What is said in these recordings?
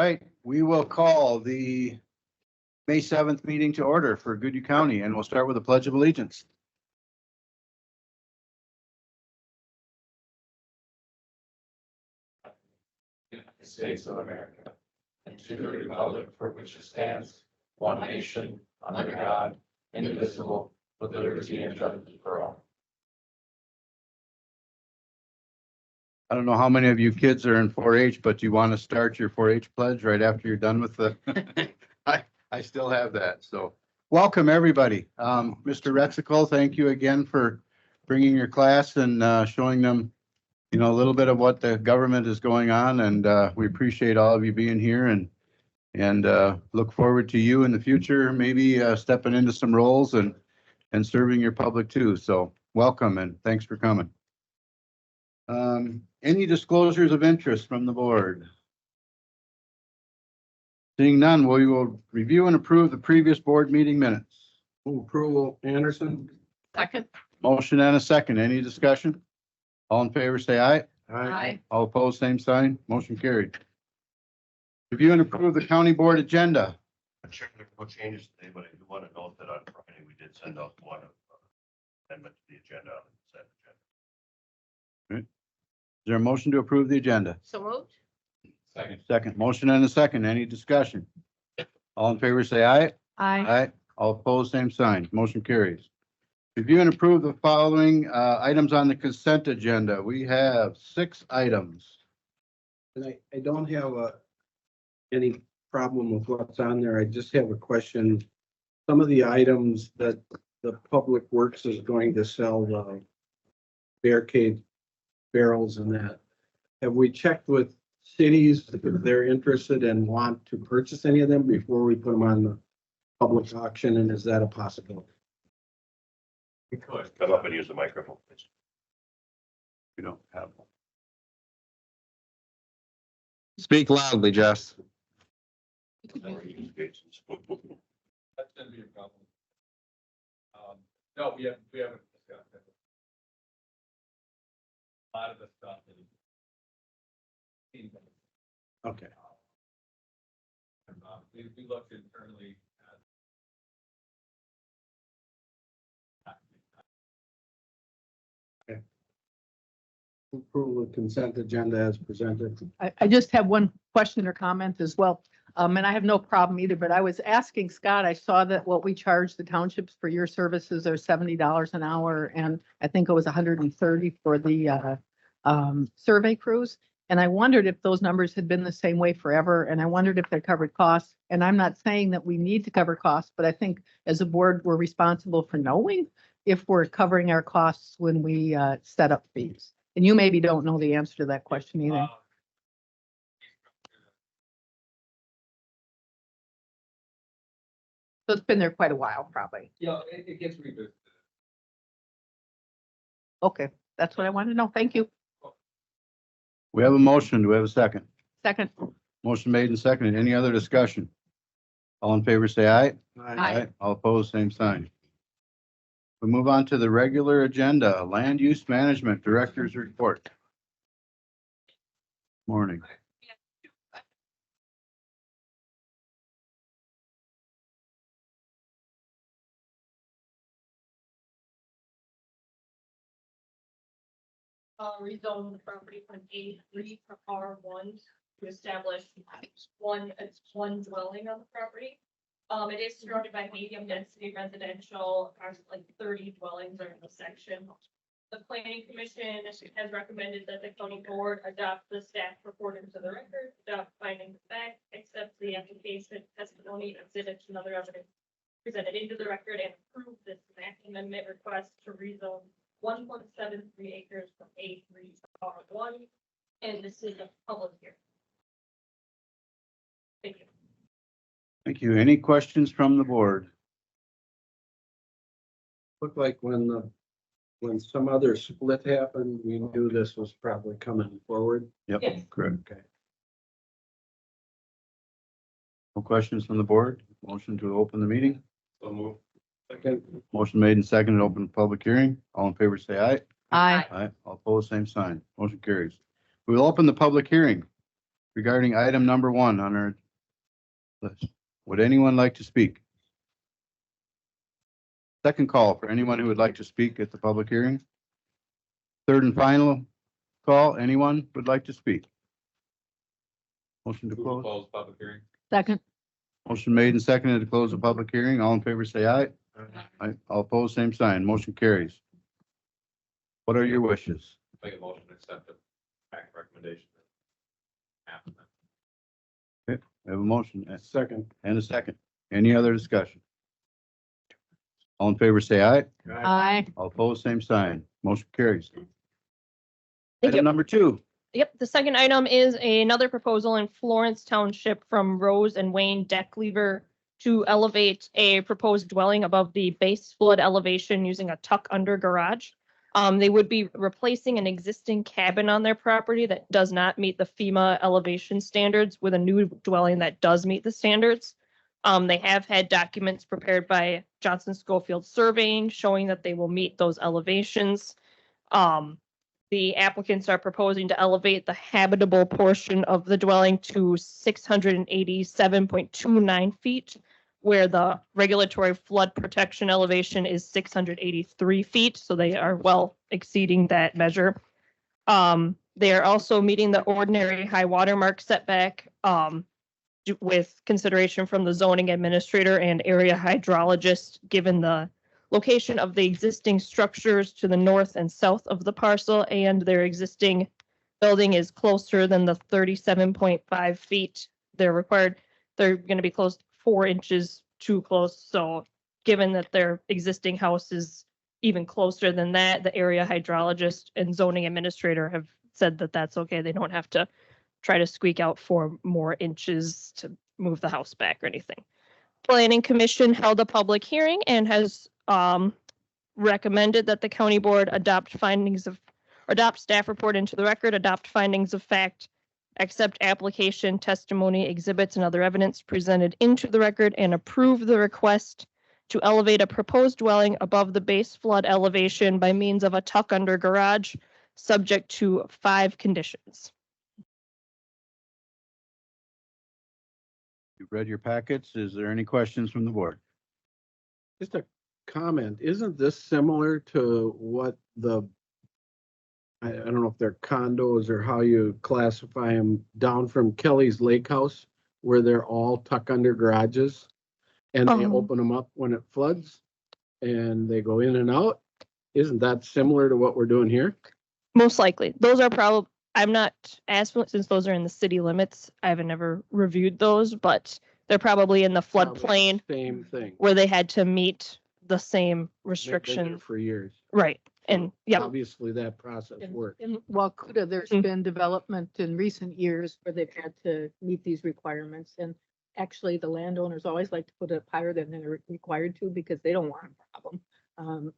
right, we will call the May 7th meeting to order for Goodhue County, and we'll start with a pledge of allegiance. United States of America, and to the republic for which it stands, one nation, under God, indivisible, with liberty and justice for all. I don't know how many of you kids are in 4-H, but you want to start your 4-H pledge right after you're done with the, I still have that, so welcome, everybody. Mr. Retzikel, thank you again for bringing your class and showing them, you know, a little bit of what the government is going on, and we appreciate all of you being here and look forward to you in the future, maybe stepping into some roles and serving your public too. So welcome and thanks for coming. Any disclosures of interest from the board? Seeing none, we will review and approve the previous board meeting minutes. Move approval, Anderson. Second. Motion and a second. Any discussion? All in favor, say aye. Aye. All opposed, same sign. Motion carried. Review and approve the county board agenda. I'm sure there are no changes today, but I do want to note that on Friday, we did send out one amendment to the agenda. On the consent agenda. Is there a motion to approve the agenda? So moved. Second. Second. Motion and a second. Any discussion? All in favor, say aye. Aye. All opposed, same sign. Motion carries. Review and approve the following items on the consent agenda. We have 6 items. And I don't have any problem with what's on there. I just have a question. Some of the items that the Public Works is going to sell, the barricade barrels and that. Have we checked with cities if they're interested and want to purchase any of them before we put them on the public auction? And is that a possibility? We could come up and use the microphone, please. We don't have one. Speak loudly, Jess. Or use Gates. That's gonna be a problem. No, we haven't discussed it. A lot of the stuff is. Okay. We looked internally at. Approval of consent agenda as presented. I just have one question or comment as well. And I have no problem either, but I was asking Scott, I saw that what we charge the townships for your services are $70 an hour, and I think it was 130 for the survey crews. And I wondered if those numbers had been the same way forever, and I wondered if they covered costs. And I'm not saying that we need to cover costs, but I think as a board, we're responsible for knowing if we're covering our costs when we set up fees. And you maybe don't know the answer to that question either. So it's been there quite a while, probably. Yeah, it gets revisited. Okay, that's what I wanted to know. Thank you. We have a motion. Do we have a second? Second. Motion made and seconded. Any other discussion? All in favor, say aye. Aye. All opposed, same sign. We move on to the regular agenda, Land Use Management Director's Report. Morning. Rezone the property from A3 to R1 to establish one dwelling on the property. It is surrounded by medium density residential, approximately 30 dwellings are in the section. The planning commission has recommended that the county board adopt the staff report into the record, adopt findings of fact, accept the application, testimony, exhibits, and other evidence presented into the record, and approve this map amendment request to rezone 1.73 acres from A3 to R1, and this is a public hearing. Thank you. Thank you. Any questions from the board? Looked like when some other split happened, we knew this was probably coming forward. Yep, Yes. correct. Okay. No questions from the board? Motion to open the meeting? So move. Second. Motion made and seconded, open public hearing. All in favor, say aye. Aye. Aye. All opposed, same sign. Motion carries. We will open the public hearing. regarding item number 1 on our list. Would anyone like to speak? Second call for anyone who would like to speak at the public hearing. Third and final call, anyone would like to speak? Motion to close. Close public hearing. Second. Motion made and seconded to close the public hearing. All in favor, say aye. Aye. All opposed, same sign. Motion carries. What are your wishes? Make a motion to accept the back recommendation. We have a motion Second. and a second. Any other discussion? All in favor, say aye. Aye. All opposed, same sign. Motion carries. Thank Item you. number 2. Yep, the second item is another proposal in Florence Township from Rose and Wayne Decklever to elevate a proposed dwelling above the base flood elevation using a tuck under garage. They would be replacing an existing cabin on their property that does not meet the FEMA elevation standards with a new dwelling that does meet the standards. They have had documents prepared by Johnson Schofield Surveying showing that they will meet those elevations. The applicants are proposing to elevate the habitable portion of the dwelling to 687.29 feet, where the regulatory flood protection elevation is 683 feet, so they are well exceeding that measure. They are also meeting the ordinary high water mark setback with consideration from the zoning administrator and area hydrologist, given the location of the existing structures to the north and south of the parcel, and their existing building is closer than the 37.5 feet they're required. They're going to be close 4 inches too close. So given that their existing house is even closer than that, the area hydrologist and zoning administrator have said that that's okay. They don't have to try to squeak out 4 more inches to move the house back or anything. Planning Commission held a public hearing and has recommended that the county board adopt staff report into the record, adopt findings of fact, accept application, testimony, exhibits, and other evidence presented into the record, and approve the request to elevate a proposed dwelling above the base flood elevation by means of a tuck under garage, subject to 5 conditions. You've read your packets. Is there any questions from the board? Just a comment. Isn't this similar to what I don't know if they're condos or how you classify them down from Kelly's Lake House, where they're all tuck under garages and they open them up when it floods and they go in and out? Isn't that similar to what we're doing here? Most likely. Those are probably, I'm not as familiar, since those are in the city limits. I haven't never reviewed those, but they're probably in the floodplain Same thing. where they had to meet the same They've been there restrictions. for years. Right. And yeah, Obviously, that process worked. In Wakuta, there's Mm. been development in recent years where they've had to meet these requirements. And actually, the landowners always like to put it up higher than they're required to because they don't want a problem.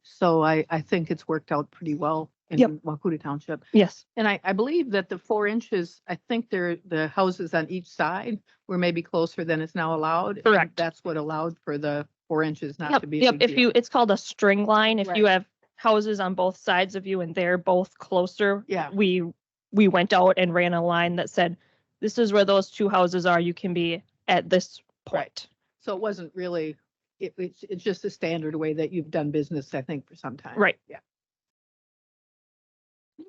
So I think it's worked out pretty well in Yep. Wakuta Township. yes, And I believe that the 4 inches, I think the houses on each side were maybe closer than is now allowed. and Correct. That's what allowed for the 4 inches not yep, to be. a yep. big If deal. you, it's called a string line. If you Right. have houses on both sides of you and they're both closer. Yeah. We went out and ran a line that said, this is where those 2 houses are. You can be at this point. So it wasn't really, it's just a standard way that you've done business, I think, for some time. Right. Yeah.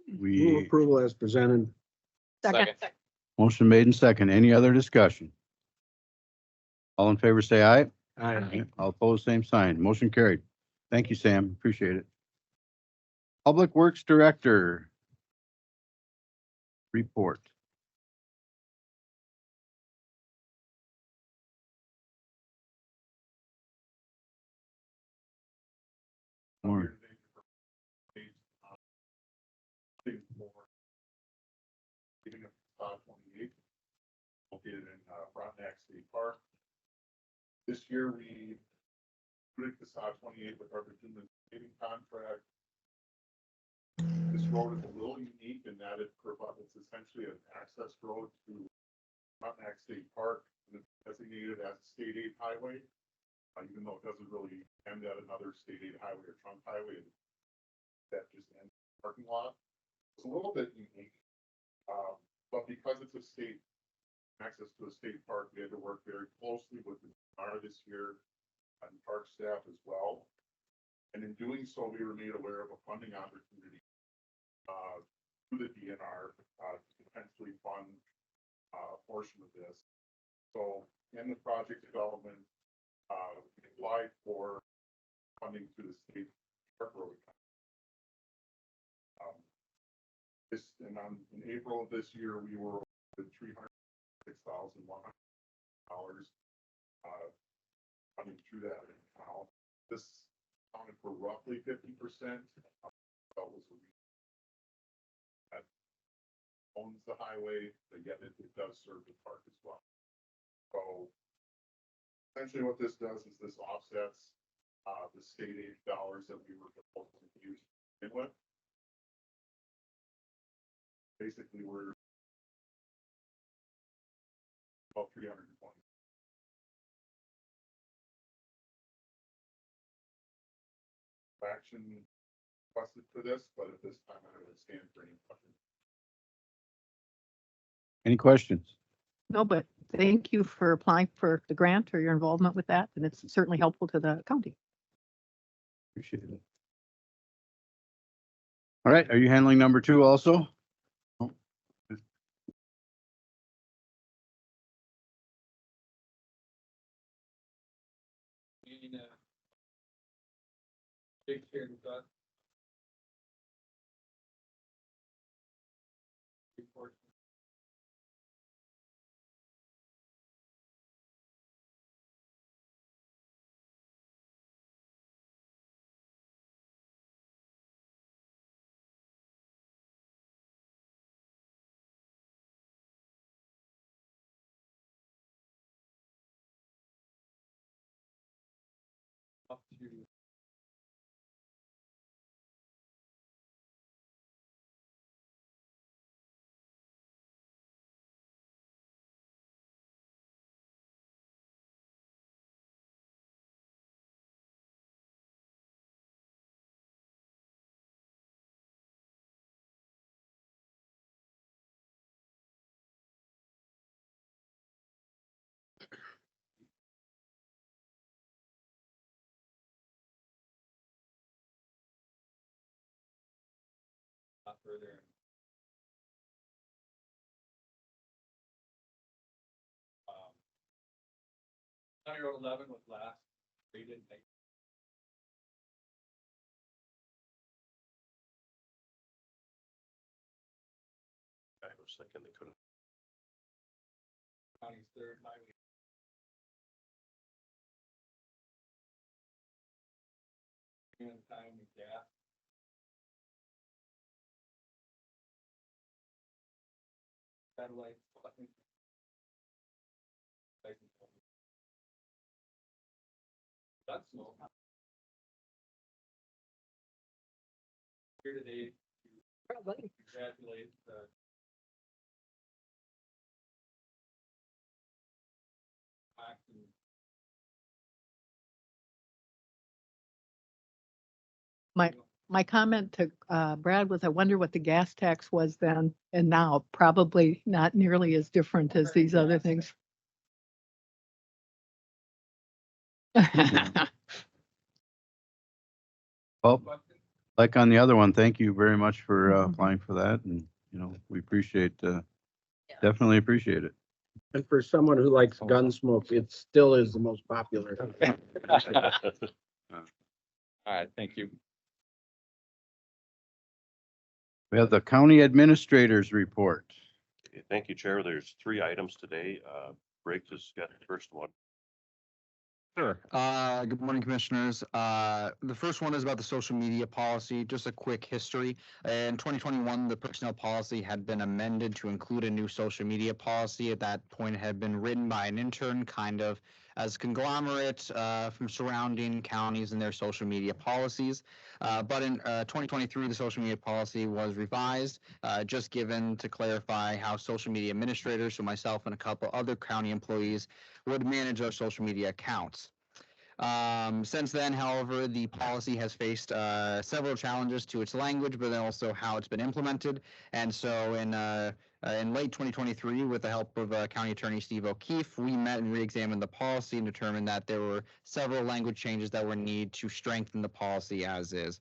Move We, approval as presented. Second. motion made and second. Any other discussion? All in favor, say aye. All opposed, same sign. Motion carried. Thank you, Sam. Appreciate it. Public Works Director. Report. Morning. Giving up 28, located in Frontenac State Park. This year, we put the SOD 28 with our bitumen paving contract. This road is a little unique in that it's essentially an access road to Frontenac State Park, and it's designated as a state aid highway. Even though it doesn't really end at another state aid highway or trunk highway, that just ends the parking lot. It's a little bit unique. But because it's a state access to a state park, we had to work very closely with the DNR this year and park staff as well. And in doing so, we were made aware of a funding opportunity through the DNR to potentially fund a portion of this. So in the project development, we applied for funding through the state park road. In April of this year, we were with $306,100 funding through that account. This accounted for roughly 50%. That owns the highway, but yet it does serve the park as well. So essentially what this does is this offsets the state aid dollars that we were supposed to use to begin with. Basically, we're about 320. Action requested for this, but at this time I would stand for any questions. Any questions? No, but thank you for applying for the grant or your involvement with that, and it's certainly helpful to the county. Appreciate it. All right, are you handling number 2 also? Oh. Big here, but. Up to. Not further. County Road 11 was last rated. I was thinking they couldn't. County's third highway. And time with gas. Satellite. That's no. Here today to congratulate the action. My comment to Brad was, I wonder what the gas tax was then and now. Probably not nearly as different as these other things. Well, like on the other one, thank you very much for applying for that, and, you know, we appreciate, definitely appreciate it. And for someone who likes Gunsmoke, it still is the most popular. All right, thank you. We have the county administrators report. Okay, thank you, Chair. There's 3 items today. Briggs has got the first one. Sure. Good morning, Commissioners. The first one is about the social media policy. Just a quick history. In 2021, the personnel policy had been amended to include a new social media policy. At that point, it had been written by an intern, kind of as conglomerate from surrounding counties and their social media policies. But in 2023, the social media policy was revised, just given to clarify how social media administrators, so myself and a couple other county employees, would manage our social media accounts. Since then, however, the policy has faced several challenges to its language, but then also how it's been implemented. And so in late 2023, with the help of County Attorney Steve O'Keefe, we met and re-examined the policy and determined that there were several language changes that were needed to strengthen the policy as is.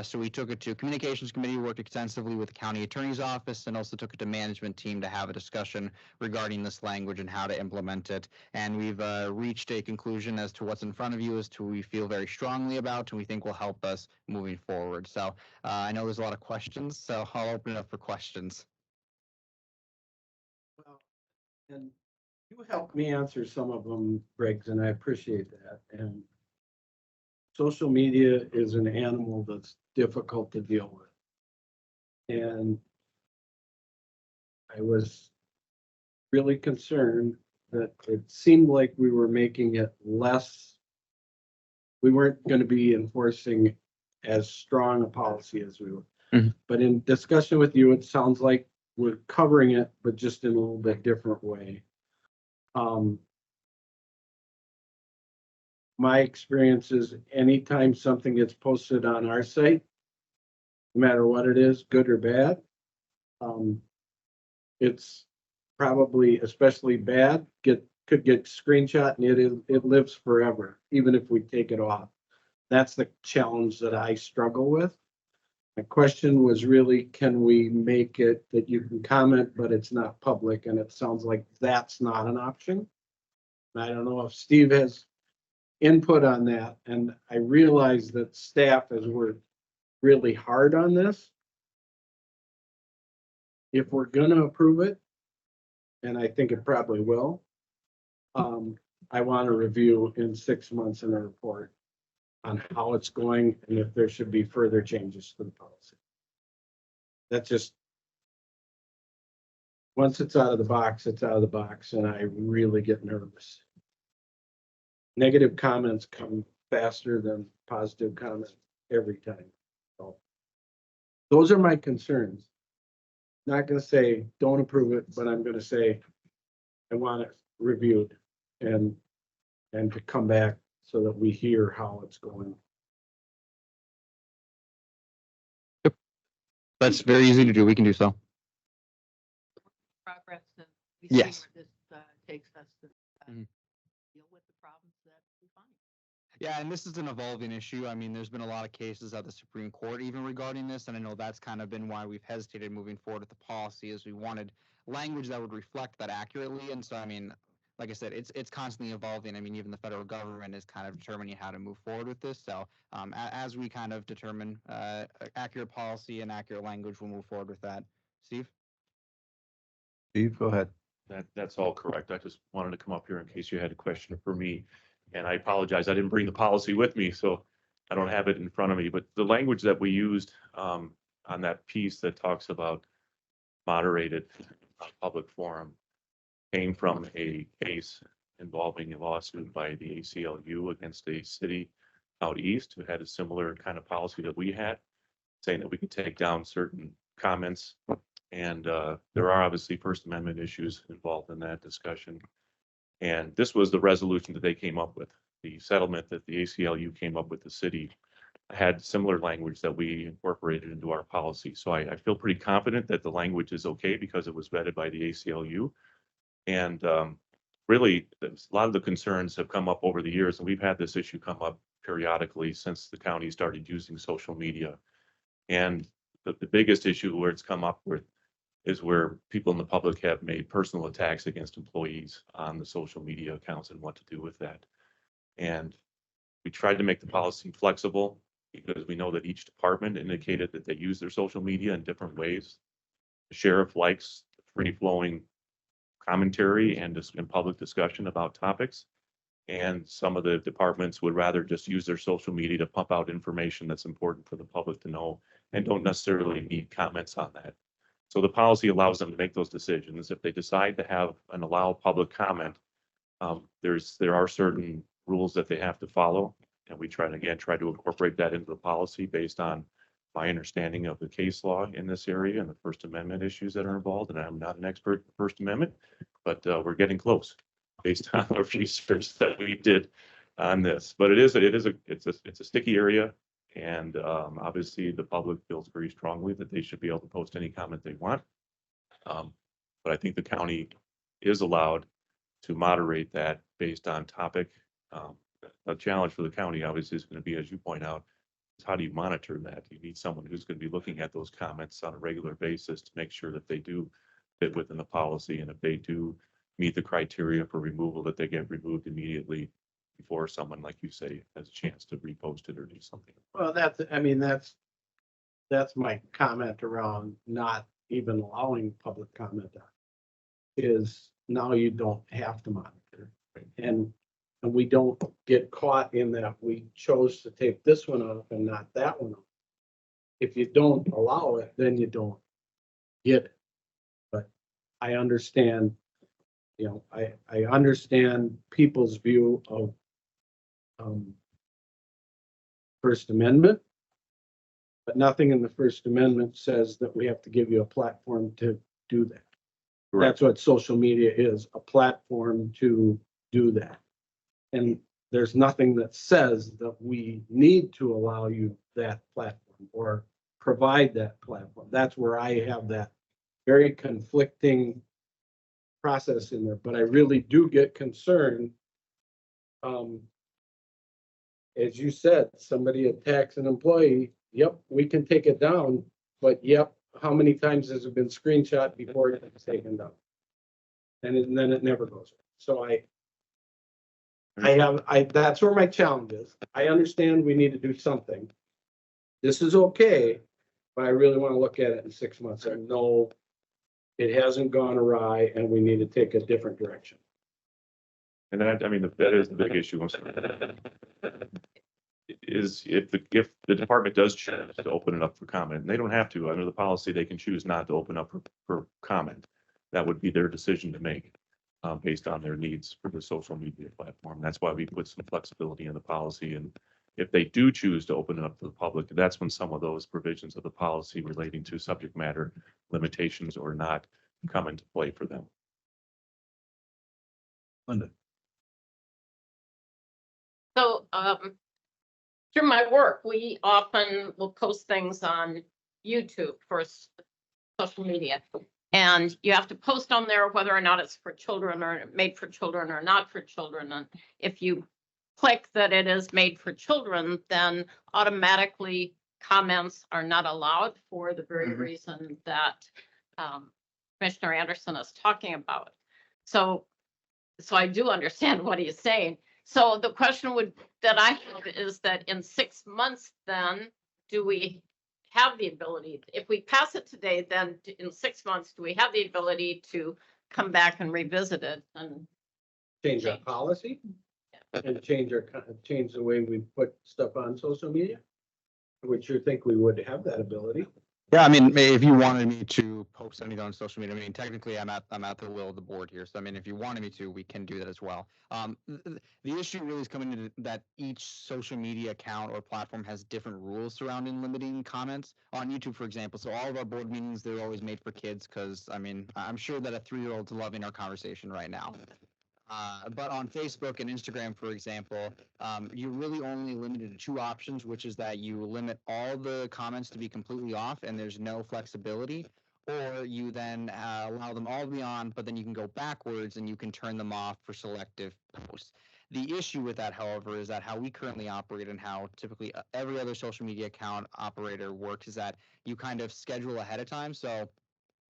So we took it to Communications Committee, worked extensively with the County Attorney's Office, and also took it to Management Team to have a discussion regarding this language and how to implement it. And we've reached a conclusion as to what's in front of you as to we feel very strongly about and we think will help us moving forward. So I know there's a lot of questions, so I'll open it up for questions. Well, and you helped me answer some of them, Briggs, and I appreciate that. And social media is an animal that's difficult to deal with. And I was really concerned that it seemed like we were making it less, we weren't going to be enforcing as strong a policy as we were. Mhm. But in discussion with you, it sounds like we're covering it, but just in a little bit different way. My experience is anytime something gets posted on our site, no matter what it is, good or bad, it's probably especially bad, could get screenshot and it lives forever, even if we take it off. That's the challenge that I struggle with. My question was really, can we make it that you can comment, but it's not public? And it sounds like that's not an option. And I don't know if Steve has input on that. And I realize that staff has worked really hard on this. If we're gonna approve it, and I think it probably will, I want to review in 6 months in a report on how it's going and if there should be further changes to the policy. That's just, once it's out of the box, it's out of the box, and I really get nervous. Negative comments come faster than positive comments every time. So those are my concerns. Not gonna say don't approve it, but I'm gonna say I want it reviewed and to come back so that we hear how it's going. That's very easy to do. We can do so. Progress and we see Yes. where this takes us to Mhm. deal with the problems that we find. Yeah, and this is an evolving issue. I mean, there's been a lot of cases at the Supreme Court even regarding this, and I know that's kind of been why we've hesitated moving forward with the policy, is we wanted language that would reflect that accurately. And so, I mean, like I said, it's constantly evolving. I mean, even the federal government is kind of determining how to move forward with this. So, as we kind of determine accurate policy and accurate language, we'll move forward with that. Steve? Steve, go ahead. That's all correct. I just wanted to come up here in case you had a question for me. And I apologize, I didn't bring the policy with me, so I don't have it in front of me. But the language that we used on that piece that talks about moderated public forum came from a case involving a lawsuit by the ACLU against a city out east who had a similar kind of policy that we had, saying that we could take down certain comments. And there are obviously First Amendment issues involved in that discussion. And this was the resolution that they came up with. The settlement that the ACLU came up with the city had similar language that we incorporated into our policy. So I feel pretty confident that the language is okay because it was vetted by the ACLU. And really, a lot of the concerns have come up over the years, and we've had this issue come up periodically since the county started using social media. And the biggest issue where it's come up with is where people in the public have made personal attacks against employees on the social media accounts and what to do with that. And we tried to make the policy flexible because we know that each department indicated that they use their social media in different ways. The sheriff likes free-flowing commentary and public discussion about topics. And some of the departments would rather just use their social media to pump out information that's important for the public to know and don't necessarily need comments on that. So the policy allows them to make those decisions. If they decide to have and allow public comment, there are certain rules that they have to follow. And we try to incorporate that into the policy based on my understanding of the case law in this area and the First Amendment issues that are involved. And I'm not an expert in the First Amendment, but we're getting close based on the research that we did on this, but it's a sticky area. And obviously the public feels very strongly that they should be able to post any comment they want. But I think the county is allowed to moderate that based on topic. A challenge for the county obviously is going to be, as you point out, is how do you monitor that? You need someone who's going to be looking at those comments on a regular basis to make sure that they do fit within the policy. And if they do meet the criteria for removal, that they get removed immediately before someone, like you say, has a chance to repost it or do something. Well, that's my comment around not even allowing public comment on it, is now you don't have to monitor. And we don't get caught in that we chose to take this one off and not that one off. If you don't allow it, then you don't get it. But I understand, I understand people's view of First Amendment, but nothing in the First Amendment says that we have to give you a platform to do that. That's what social media is, a platform to do that. And there's nothing that says that we need to allow you that platform or provide that platform. That's where I have that very conflicting process in there, but I really do get concerned. As you said, somebody attacks an employee, yep, we can take it down, but yep, how many times has it been screenshot before it's taken down? And then it never goes. So that's where my challenge is. I understand we need to do something. This is okay, but I really want to look at it in 6 months and know it hasn't gone awry and we need to take a different direction. And that, I mean, that is the big issue. I'm sorry. Is if the department does choose to open it up for comment, and they don't have to, under the policy, they can choose not to open up for comment. That would be their decision to make based on their needs for the social media platform. That's why we put some flexibility in the policy. And if they do choose to open it up to the public, that's when some of those provisions of the policy relating to subject matter limitations or not come into play for them. Linda. So, through my work, we often will post things on YouTube for social media. And you have to post on there whether or not it's for children or made for children or not for children. And if you click that it is made for children, then automatically comments are not allowed for the very reason that Commissioner Anderson is talking about. So I do understand what he's saying. So the question that I have is that in 6 months, then do we have the ability, if we pass it today, then in 6 months, do we have the ability to come back and revisit it and Change our policy and change the way we put stuff on social media? Which you think we would have that ability. Yeah, I mean, if you wanted me to post anything on social media, I mean, technically I'm at the will of the board here. So, I mean, if you wanted me to, we can do that as well. The issue really is coming into that each social media account or platform has different rules surrounding limiting comments on YouTube, for example. So all of our board meetings, they're always made for kids because, I mean, I'm sure that a 3-year-old's loving our conversation right now. But on Facebook and Instagram, for example, you're really only limited to 2 options, which is that you limit all the comments to be completely off and there's no flexibility, or you then allow them all to be on, but then you can go backwards and you can turn them off for selective posts. The issue with that, however, is that how we currently operate and how typically every other social media account operator works is that you kind of schedule ahead of time. So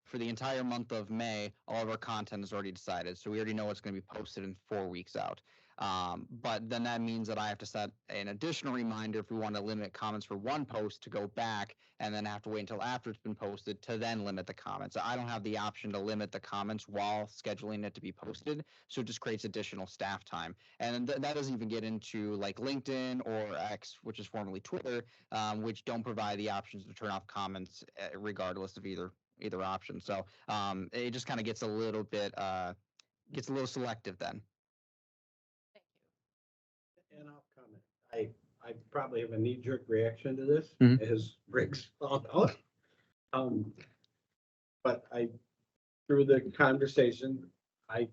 for the entire month of May, all of our content is already decided. So we already know what's going to be posted in 4 weeks out. But then that means that I have to set an additional reminder if we want to limit comments for one post to go back and then have to wait until after it's been posted to then limit the comments. I don't have the option to limit the comments while scheduling it to be posted. So it just creates additional staff time. And that doesn't even get into like LinkedIn or X, which is formerly Twitter, which don't provide the options to turn off comments regardless of either option. So it just kind of gets a little bit selective then. And I'll comment. I probably have a knee-jerk reaction to this, as Rick's found out. But through the conversation, I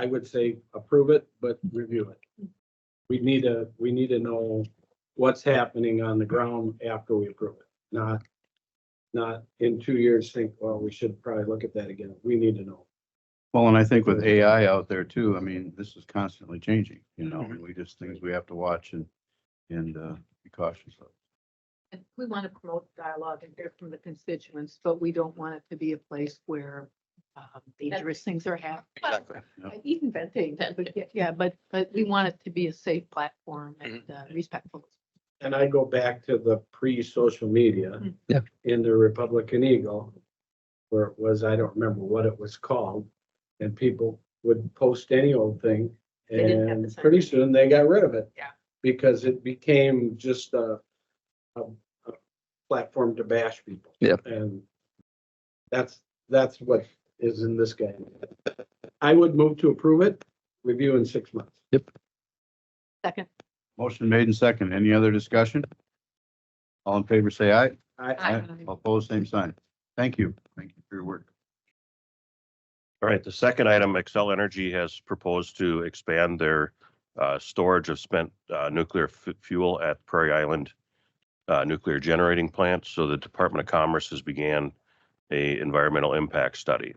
would say approve it, but review it. we need to know what's happening on the ground after we approve it, not in 2 years think, well, we should probably look at that again. We need to know. Well, and I think with AI out there too, I mean, this is constantly changing, you know, and we just, things we have to watch and be cautious of. And we want to promote dialogue and hear from the constituents, but we don't want it to be a place where dangerous things are happening. Exactly. Even venting, but we want it to be a safe platform and respectful. And I go back to the pre-social media. Yeah. In the Republican Eagle, where it was, I don't remember what it was called, and people would post any old thing. They didn't have the And pretty soon they got rid of it. Yeah. Because it became just a platform to bash people. Yeah. And that's what is in this guy. I would move to approve it, review in 6 months. Second. Motion made and second. Any other discussion? All in favor, say aye. I, All opposed, same sign. Thank you. Thank you for your work. All right, the second item, Xcel Energy has proposed to expand their storage of spent nuclear fuel at Prairie Island Nuclear Generating Plant. So the Department of Commerce has began a environmental impact study.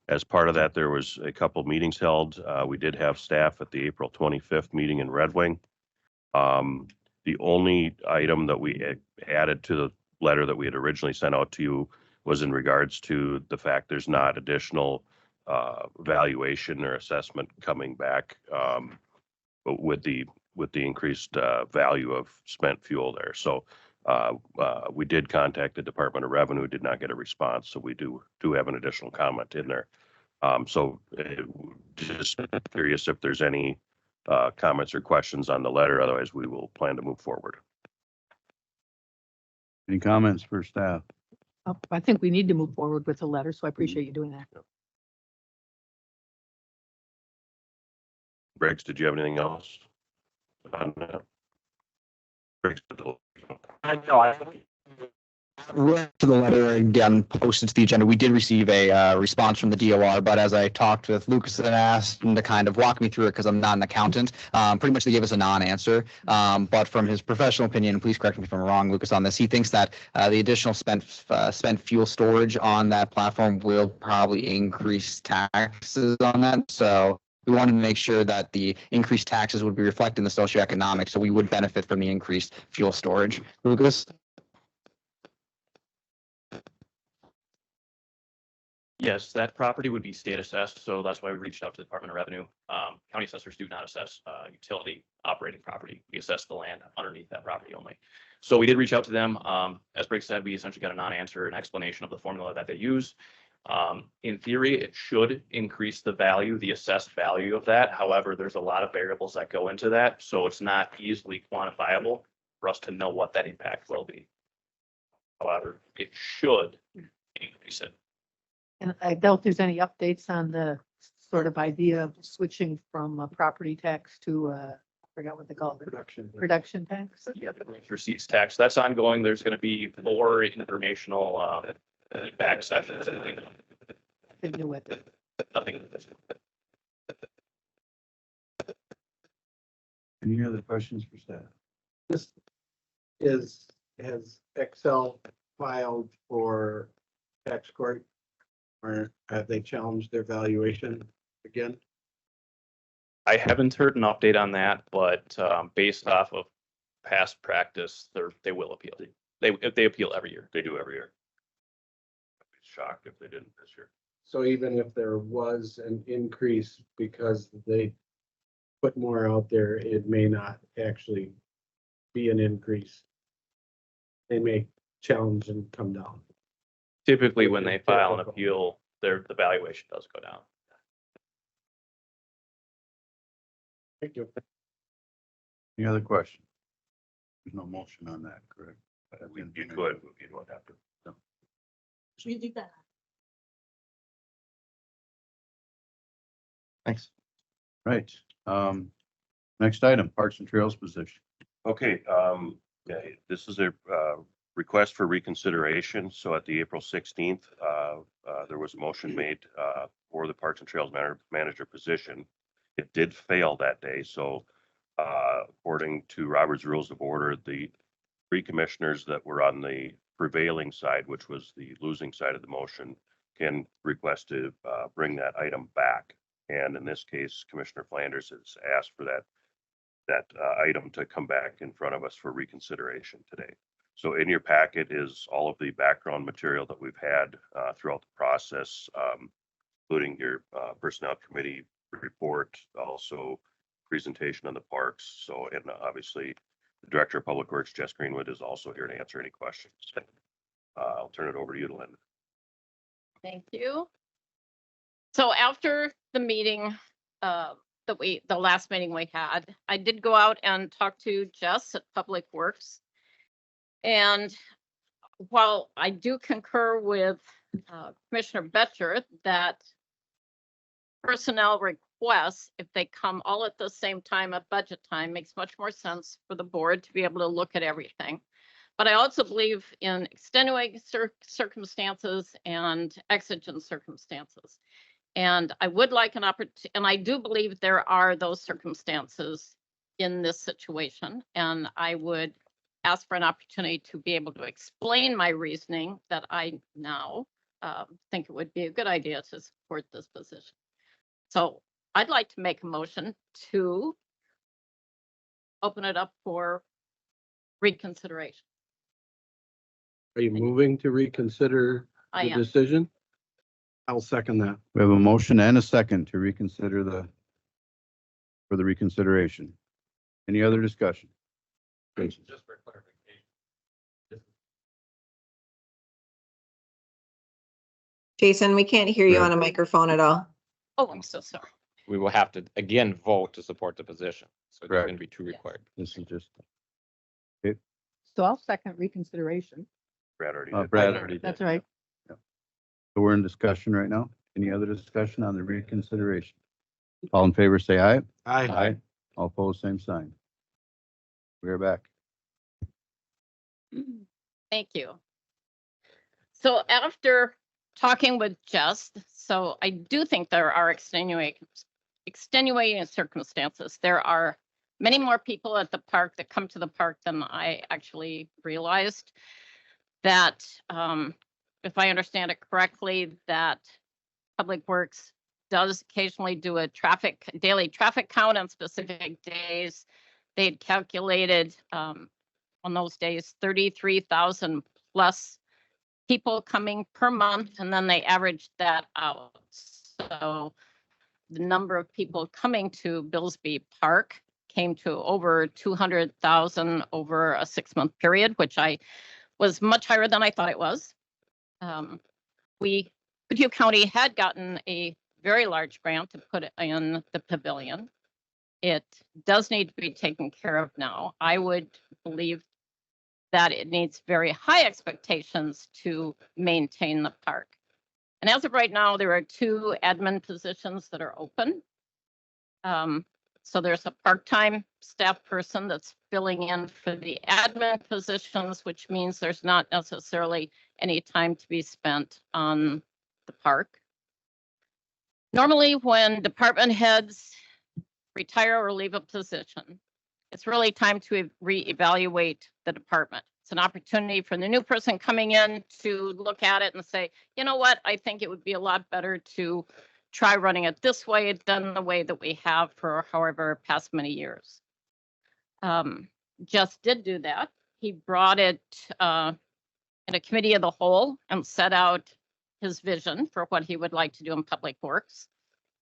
As part of that, there was a couple meetings held. We did have staff at the April 25th meeting in Red Wing. The only item that we added to the letter that we had originally sent out to you was in regards to the fact there's not additional valuation or assessment coming back with the increased value of spent fuel there. So we did contact the Department of Revenue, did not get a response. So we do have an additional comment in there. So just curious if there's any comments or questions on the letter. Otherwise, we will plan to move forward. Any comments for staff? I think we need to move forward with the letter, so I appreciate you doing that. Briggs, did you have anything else on that? Briggs, To the letter again posted to the agenda, we did receive a response from the DOR, but as I talked with Lucas and asked him to kind of walk me through it because I'm not an accountant, pretty much they gave us a non-answer. But from his professional opinion, please correct me if I'm wrong, Lucas, on this, he thinks that the additional spent fuel storage on that platform will probably increase taxes on that. So we wanted to make sure that the increased taxes would be reflected in the socioeconomic, so we would benefit from the increased fuel storage. Lucas? Yes, that property would be state assessed, so that's why we reached out to the Department of Revenue. County assessors do not assess utility operating property. We assess the land underneath that property only. So we did reach out to them. As Briggs said, we essentially got a non-answer, an explanation of the formula that they use. In theory, it should increase the value, the assessed value of that. However, there's a lot of variables that go into that, so it's not easily quantifiable for us to know what that impact will be. However, it should increase it. And I doubt there's any updates on the sort of idea of switching from a property tax to I forgot what they call it. Production tax. Yeah, the receipts tax, that's ongoing. There's going to be more informational back sessions. Nothing with it. Nothing. Any other questions for staff? This has Excel filed for tax court? Or have they challenged their valuation again? I haven't heard an update on that, but based off of past practice, they will appeal. They appeal every year. They do every year. I'd be shocked if they didn't this year. So even if there was an increase because they put more out there, it may not actually be an increase. They may challenge and come down. Typically, when they file an appeal, the valuation does go down. Thank you. Any other questions? There's no motion on that, correct? You could, you don't have to. We did that. Thanks. Right. Next item, Parks and Trails position. Okay, yeah, this is a request for reconsideration. So at the April 16th, there was a motion made for the Parks and Trails manager position. It did fail that day, so According to Robert's Rules of Order, the three commissioners that were on the prevailing side, which was the losing side of the motion, can request to bring that item back. And in this case, Commissioner Flanders has asked for that item to come back in front of us for reconsideration today. So in your packet is all of the background material that we've had throughout the process, including your personnel committee report, also presentation on the parks. So, and obviously the Director of Public Works, Jess Greenwood, is also here to answer any questions. I'll turn it over to you, Linda. Thank you. So after the meeting, the last meeting we had, I did go out and talk to Jess at Public Works. And while I do concur with Commissioner Betcher that personnel requests, if they come all at the same time at budget time, makes much more sense for the board to be able to look at everything. But I also believe in extenuating circumstances and exigent circumstances. And I would like an opportunity, and I do believe there are those circumstances in this situation. And I would ask for an opportunity to be able to explain my reasoning that I now think it would be a good idea to support this position. So I'd like to make a motion to open it up for reconsideration. Are you moving to reconsider I the am. decision? I'll second that. We have a motion and a second to reconsider for the reconsideration. Any other discussion? Jason? Just for clarification. Jason, we can't hear you on a microphone at all. Oh, I'm so sorry. We will have to again vote to support the position. So there's Correct. going to be two required. This is just, So I'll second reconsideration. Brad already Uh, did. Brad already That's right. so we're in discussion right now. Any other discussion on the reconsideration? All in favor, say aye. Aye. All opposed, same sign. We are back. Thank you. So after talking with Jess, so I do think there are extenuating circumstances. There are many more people at the park that come to the park than I actually realized. That, if I understand it correctly, that Public Works does occasionally do a daily traffic count on specific days. They had calculated on those days 33,000 plus people coming per month, and then they averaged that out. So the number of people coming to Billsby Park came to over 200,000 over a 6-month period, which was much higher than I thought it was. Goodhue County had gotten a very large grant to put it in the pavilion. It does need to be taken care of now. I would believe that it needs very high expectations to maintain the park. And as of right now, there are 2 admin positions that are open. So there's a part-time staff person that's filling in for the admin positions, which means there's not necessarily any time to be spent on the park. Normally, when department heads retire or leave a position, it's really time to reevaluate the department. It's an opportunity for the new person coming in to look at it and say, you know what, I think it would be a lot better to try running it this way than the way that we have for however past many years. Just did do that. He brought it in a committee of the whole and set out his vision for what he would like to do in Public Works.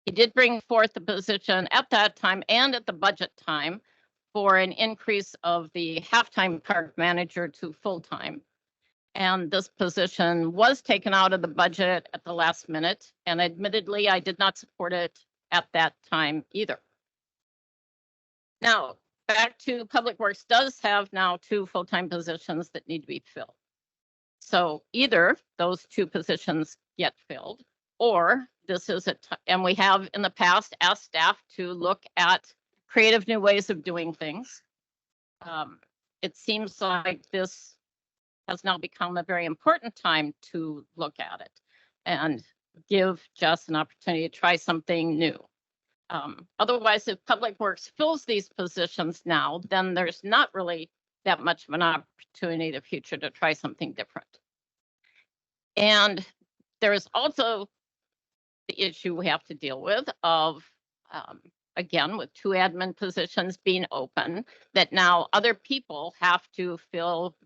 He did bring forth the position at that time and at the budget time for an increase of the half-time park manager to full-time. And this position was taken out of the budget at the last minute. And admittedly, I did not support it at that time either. Now, back to Public Works does have now 2 full-time positions that need to be filled. So either those 2 positions get filled, or this is and we have in the past asked staff to look at creative new ways of doing things. It seems like this has now become a very important time to look at it and give Jess an opportunity to try something new. Otherwise, if Public Works fills these positions now, then there's not really that much of an opportunity in the future to try something different. And there is also the issue we have to deal with of, again, with 2 admin positions being open, that now other people have to fill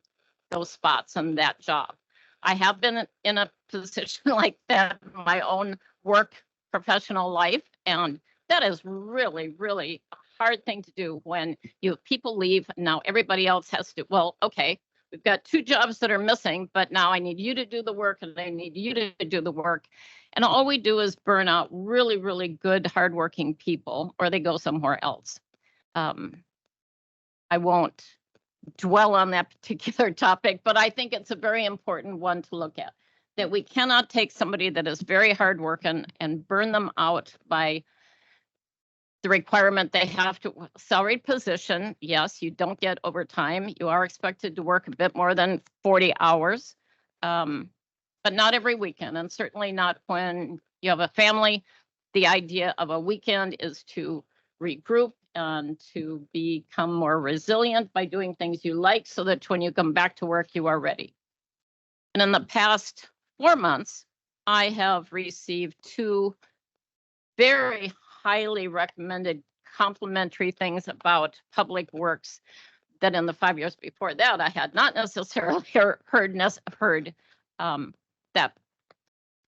those spots in that job. I have been in a position like that in my own work professional life, and that is really, really a hard thing to do when you have people leave. Now everybody else has to, well, okay, we've got 2 jobs that are missing, but now I need you to do the work and I need you to do the work. And all we do is burn out really, really good, hardworking people, or they go somewhere else. I won't dwell on that particular topic, but I think it's a very important one to look at, that we cannot take somebody that is very hardworking and burn them out by the requirement they have to salaried position. Yes, you don't get overtime. You are expected to work a bit more than 40 hours, but not every weekend, and certainly not when you have a family. The idea of a weekend is to regroup and to become more resilient by doing things you like, so that when you come back to work, you are ready. And in the past 4 months, I have received 2 very highly recommended complimentary things about Public Works that in the 5 years before that, I had not necessarily heard that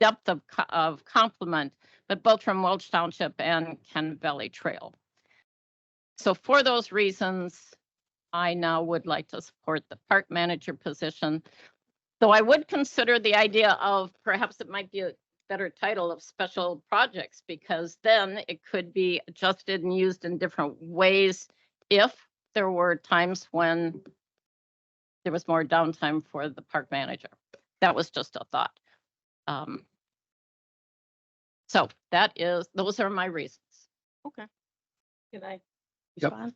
depth of compliment, but both from Welch Township and Ken Valley Trail. So for those reasons, I now would like to support the park manager position. Though I would consider the idea of perhaps it might be a better title of special projects, because then it could be adjusted and used in different ways if there were times when there was more downtime for the park manager. That was just a thought. So those are my reasons. Okay. Can I Yep. respond?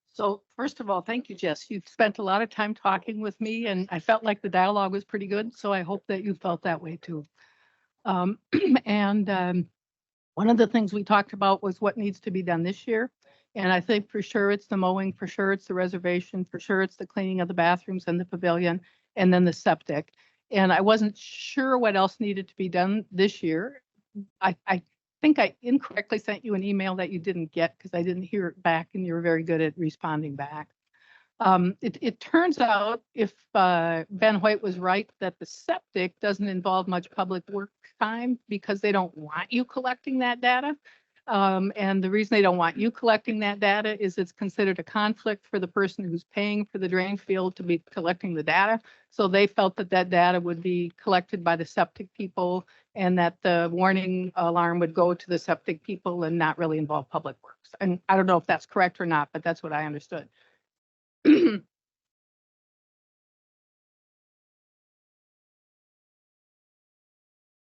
So first of all, thank you, Jess. You've spent a lot of time talking with me, and I felt like the dialogue was pretty good. So I hope that you felt that way too. And one of the things we talked about was what needs to be done this year. And I think for sure it's the mowing, for sure it's the reservation, for sure it's the cleaning of the bathrooms and the pavilion, and then the septic. And I wasn't sure what else needed to be done this year. I think I incorrectly sent you an email that you didn't get because I didn't hear it back, and you were very good at responding back. It turns out, if Ben White was right, that the septic doesn't involve much public work time because they don't want you collecting that data. And the reason they don't want you collecting that data is it's considered a conflict for the person who's paying for the drain field to be collecting the data. So they felt that that data would be collected by the septic people, and that the warning alarm would go to the septic people and not really involve public works. And I don't know if that's correct or not, but that's what I understood.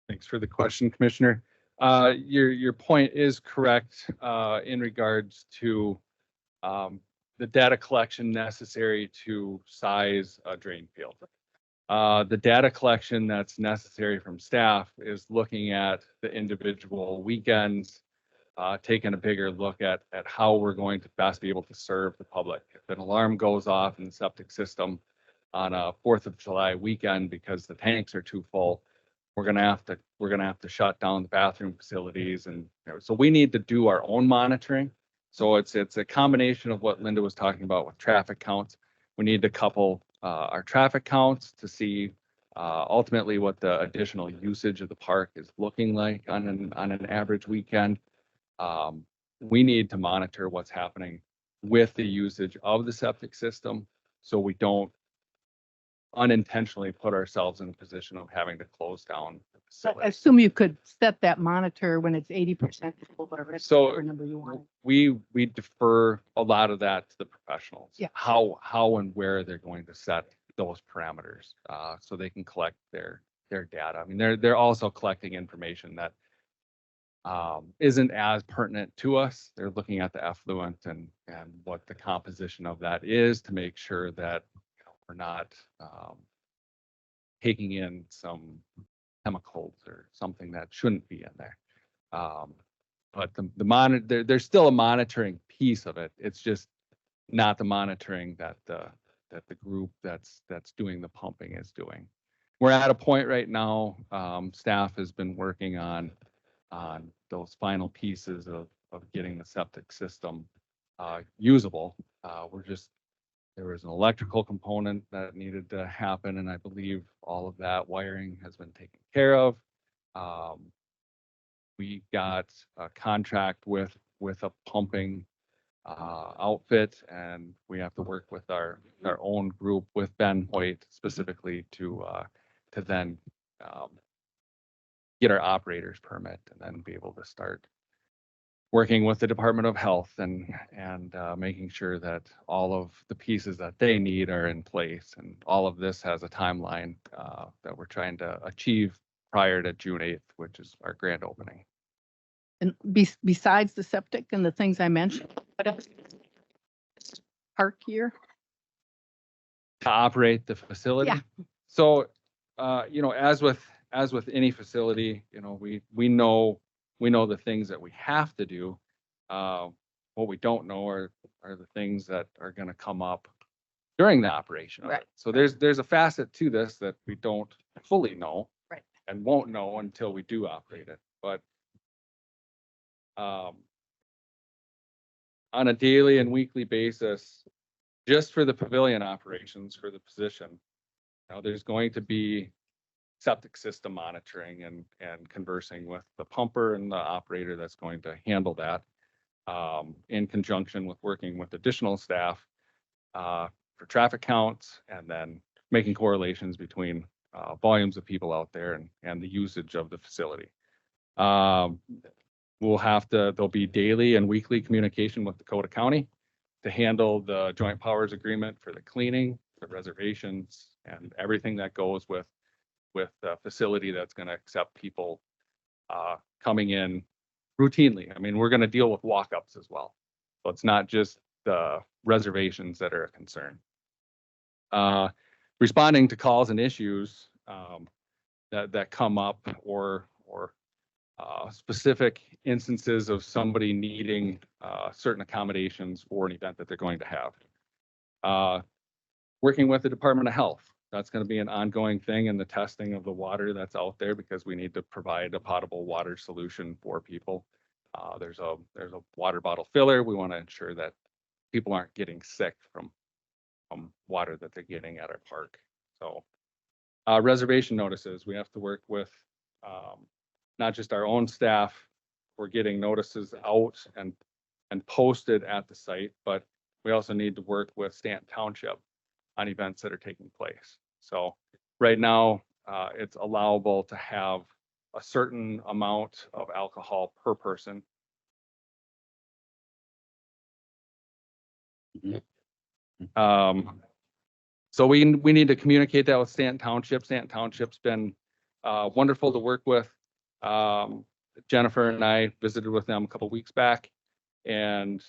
Thanks for the question, Commissioner. Your point is correct in regards to the data collection necessary to size a drain field. The data collection that's necessary from staff is looking at the individual weekends, taking a bigger look at how we're going to best be able to serve the public. If an alarm goes off in the septic system on a 4th of July weekend because the tanks are too full, we're gonna have to shut down the bathroom facilities. And so we need to do our own monitoring. So it's a combination of what Linda was talking about with traffic counts. We need to couple our traffic counts to see ultimately what the additional usage of the park is looking like on an average weekend. We need to monitor what's happening with the usage of the septic system, so we don't unintentionally put ourselves in a position of having to close down the I facility. assume you could set that monitor when it's 80% full, whatever So number you want. we defer a lot of that to the professionals. Yeah. How and where they're going to set those parameters, so they can collect their data. I mean, they're also collecting information that isn't as pertinent to us. They're looking at the effluent and what the composition of that is to make sure that we're not taking in some chemicals or something that shouldn't be in there. But the monitor, there's still a monitoring piece of it. It's just not the monitoring that the group that's doing the pumping is doing. We're at a point right now, staff has been working on those final pieces of getting the septic system usable. There was an electrical component that needed to happen, and I believe all of that wiring has been taken care of. We got a contract with a pumping outfit, and we have to work with our own group with Ben Hoyt specifically to then get our operator's permit and then be able to start working with the Department of Health and making sure that all of the pieces that they need are in place. And all of this has a timeline that we're trying to achieve prior to June 8th, which is our grand opening. And besides the septic and the things I mentioned, what else? Park year? To operate the facility. Yeah. So, as with any facility, we know the things that we have to do. What we don't know are the things that are going to come up during the operation of it. Right. So there's a facet to this that we don't fully know. Right. And won't know until we do operate it. But on a daily and weekly basis, just for the pavilion operations for the position, there's going to be septic system monitoring and conversing with the pumper and the operator that's going to handle that in conjunction with working with additional staff for traffic counts, and then making correlations between volumes of people out there and the usage of the facility. There'll be daily and weekly communication with Dakota County to handle the joint powers agreement for the cleaning, the reservations, and everything that goes with a facility that's going to accept people coming in routinely. I mean, we're going to deal with walk-ups as well. So it's not just the reservations that are a concern. Responding to calls and issues that come up or specific instances of somebody needing certain accommodations for an event that they're going to have. Working with the Department of Health, that's going to be an ongoing thing in the testing of the water that's out there, because we need to provide a potable water solution for people. There's a water bottle filler. We want to ensure that people aren't getting sick from water that they're getting at our park. So reservation notices, we have to work with not just our own staff for getting notices out and posted at the site, but we also need to work with Stanton Township on events that are taking place. So right now, it's allowable to have a certain amount of alcohol per person. So we need to communicate that with Stanton Township. Stanton Township's been wonderful to work with. Jennifer and I visited with them a couple weeks back, and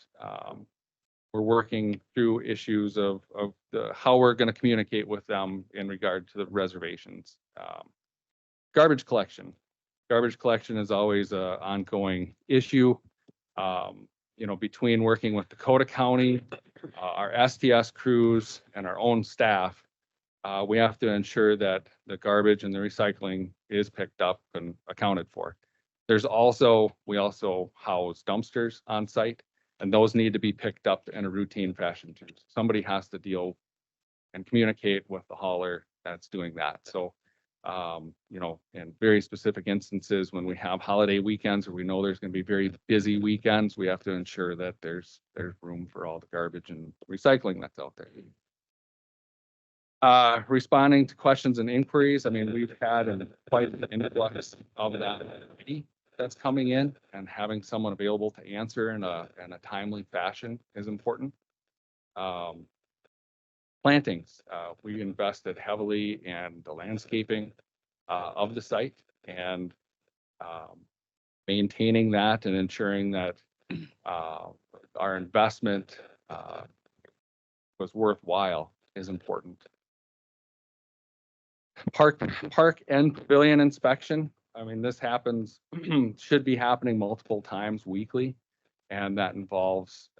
we're working through issues of how we're going to communicate with them in regard to the reservations. Garbage collection. Garbage collection is always an ongoing issue. Between working with Dakota County, our STS crews, and our own staff, we have to ensure that the garbage and the recycling is picked up and accounted for. We also house dumpsters on site, and those need to be picked up in a routine fashion too. Somebody has to deal and communicate with the hauler that's doing that. So, in very specific instances, when we have holiday weekends or we know there's going to be very busy weekends, we have to ensure that there's room for all the garbage and recycling that's out there. Responding to questions and inquiries. I mean, we've had quite an influx of that already that's coming in, and having someone available to answer in a timely fashion is important. Plantings, we invested heavily in the landscaping of the site, and maintaining that and ensuring that our investment was worthwhile is important. Park and pavilion inspection. I mean, this happens, should be happening multiple times weekly. And that involves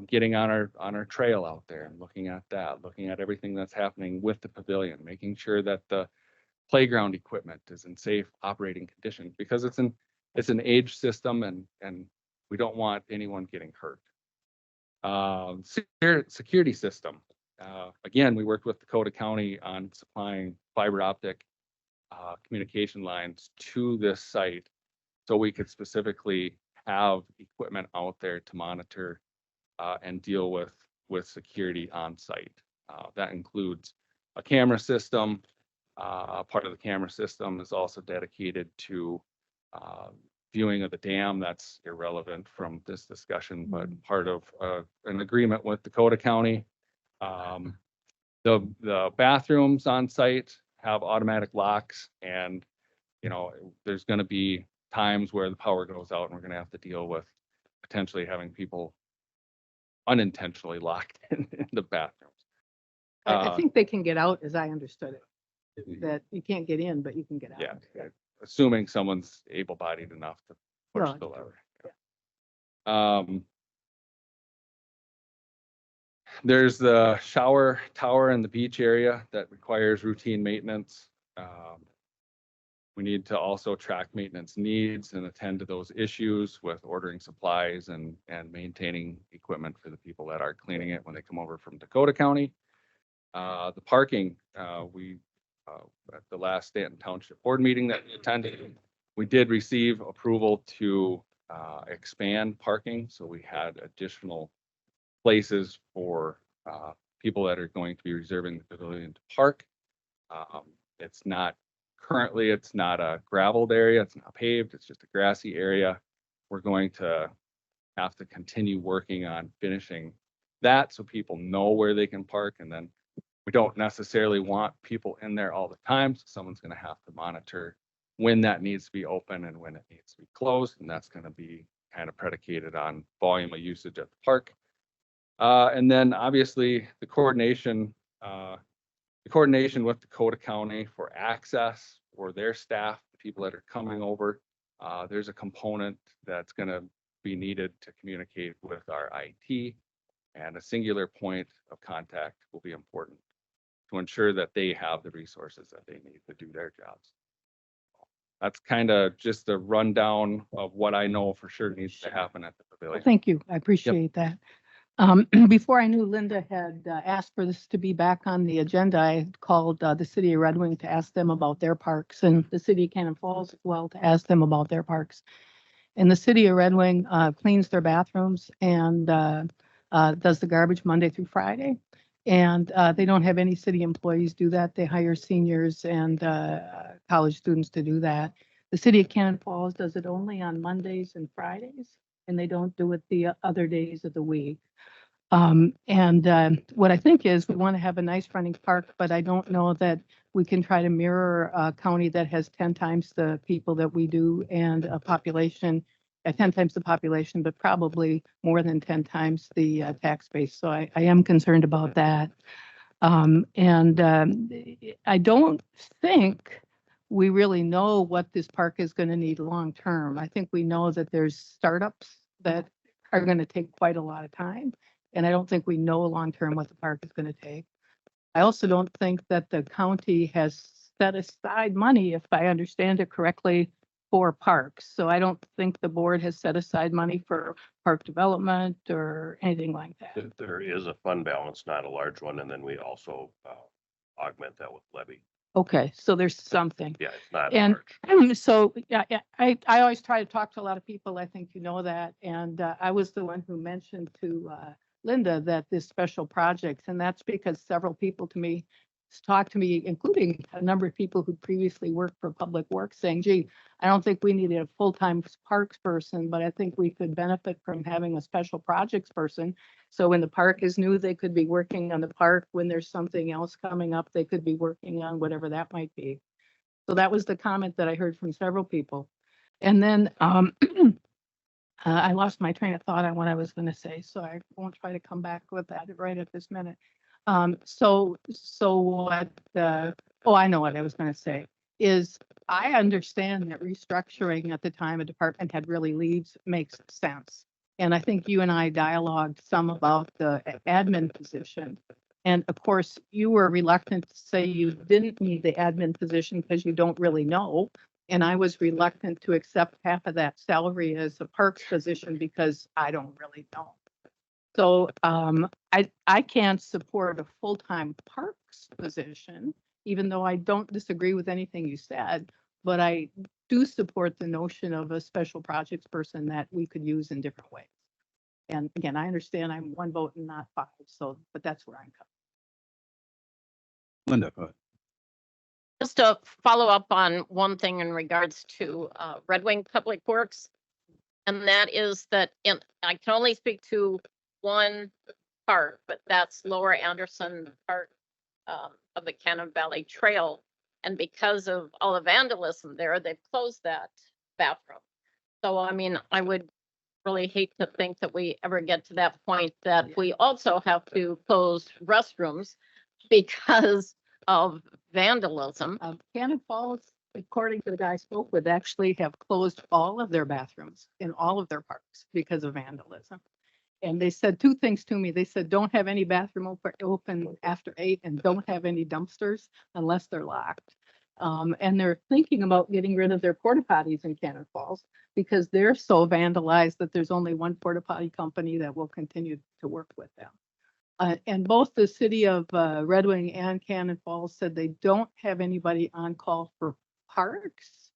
getting on our trail out there and looking at that, looking at everything that's happening with the pavilion, making sure that the playground equipment is in safe operating condition, because it's an aged system and we don't want anyone getting hurt. Security system. Again, we worked with Dakota County on supplying fiber optic communication lines to this site so we could specifically have equipment out there to monitor and deal with security on site. That includes a camera system. Part of the camera system is also dedicated to viewing of the dam. That's irrelevant from this discussion, but part of an agreement with Dakota County. The bathrooms on site have automatic locks, and there's going to be times where the power goes out and we're going to have to deal with potentially having people unintentionally locked in the bathrooms. I think they can get out, as I understood it, that you can't get in, but you can get out. Yeah, assuming someone's able-bodied enough to push No, the lever. There's the shower tower in the beach area that requires routine maintenance. We need to also track maintenance needs and attend to those issues with ordering supplies and maintaining equipment for the people that are cleaning it when they come over from Dakota County. The parking, at the last Stanton Township Board meeting that we attended, we did receive approval to expand parking. So we had additional places for people that are going to be reserving the pavilion to park. Currently, it's not a gravelled area. It's not paved. It's just a grassy area. We're going to have to continue working on finishing that so people know where they can park. And then we don't necessarily want people in there all the time. So someone's going to have to monitor when that needs to be open and when it needs to be closed. And that's going to be kind of predicated on volume of usage at the park. And then obviously the coordination with Dakota County for access for their staff, the people that are coming over. There's a component that's going to be needed to communicate with our IT, and a singular point of contact will be important to ensure that they have the resources that they need to do their jobs. That's kind of just a rundown of what I know for sure needs to happen at the pavilion. Thank you. I appreciate that. Before I knew Linda had asked for this to be back on the agenda, I called the city of Red Wing to ask them about their parks, and the city of Cannon Falls as well to ask them about their parks. And the city of Red Wing cleans their bathrooms and does the garbage Monday through Friday. And they don't have any city employees do that. They hire seniors and college students to do that. The city of Cannon Falls does it only on Mondays and Fridays, and they don't do it the other days of the week. What I think is we want to have a nice running park, but I don't know that we can try to mirror a county that has 10 times the people that we do and a population, 10 times the population, but probably more than 10 times the tax base. So I am concerned about that. I don't think we really know what this park is going to need long term. I think we know that there's startups that are going to take quite a lot of time. And I don't think we know long term what the park is going to take. I also don't think that the county has set aside money, if I understand it correctly, for parks. So I don't think the board has set aside money for park development or anything like that. There is a fund balance, not a large one, and then we also augment that with levy. Okay, so there's something. Yeah, it's not And large. so, I always try to talk to a lot of people. I think you know that. And I was the one who mentioned to Linda that this special project, and that's because several people talked to me, including a number of people who previously worked for Public Works, saying, gee, I don't think we needed a full-time parks person, but I think we could benefit from having a special projects person. So when the park is new, they could be working on the park. When there's something else coming up, they could be working on whatever that might be. So that was the comment that I heard from several people. And then I lost my train of thought on what I was going to say, so I won't try to come back with that right at this minute. I know what I was going to say. is I understand that restructuring at the time a department head really leaves makes sense. And I think you and I dialogued some about the admin position. And of course, you were reluctant to say you didn't need the admin position because you don't really know. And I was reluctant to accept half of that salary as a parks position because I don't really know. So I can't support a full-time parks position, even though I don't disagree with anything you said. But I do support the notion of a special projects person that we could use in different ways. And again, I understand I'm one vote and not five, so, but that's where I'm coming. Linda, go ahead. Just to follow up on one thing in regards to Red Wing Public Works. And that is that I can only speak to one part, but that's Lower Anderson part of the Cannon Valley Trail. And because of all the vandalism there, they've closed that bathroom. So, I mean, I would really hate to think that we ever get to that point that we also have to close restrooms because of vandalism. Cannon Falls, according to the guy I spoke with, actually have closed all of their bathrooms in all of their parks because of vandalism. And they said two things to me. They said, don't have any bathroom open after 8 and don't have any dumpsters unless they're locked. And they're thinking about getting rid of their porta potties in Cannon Falls because they're so vandalized that there's only one porta potty company that will continue to work with them. And both the city of Red Wing and Cannon Falls said they don't have anybody on call for parks.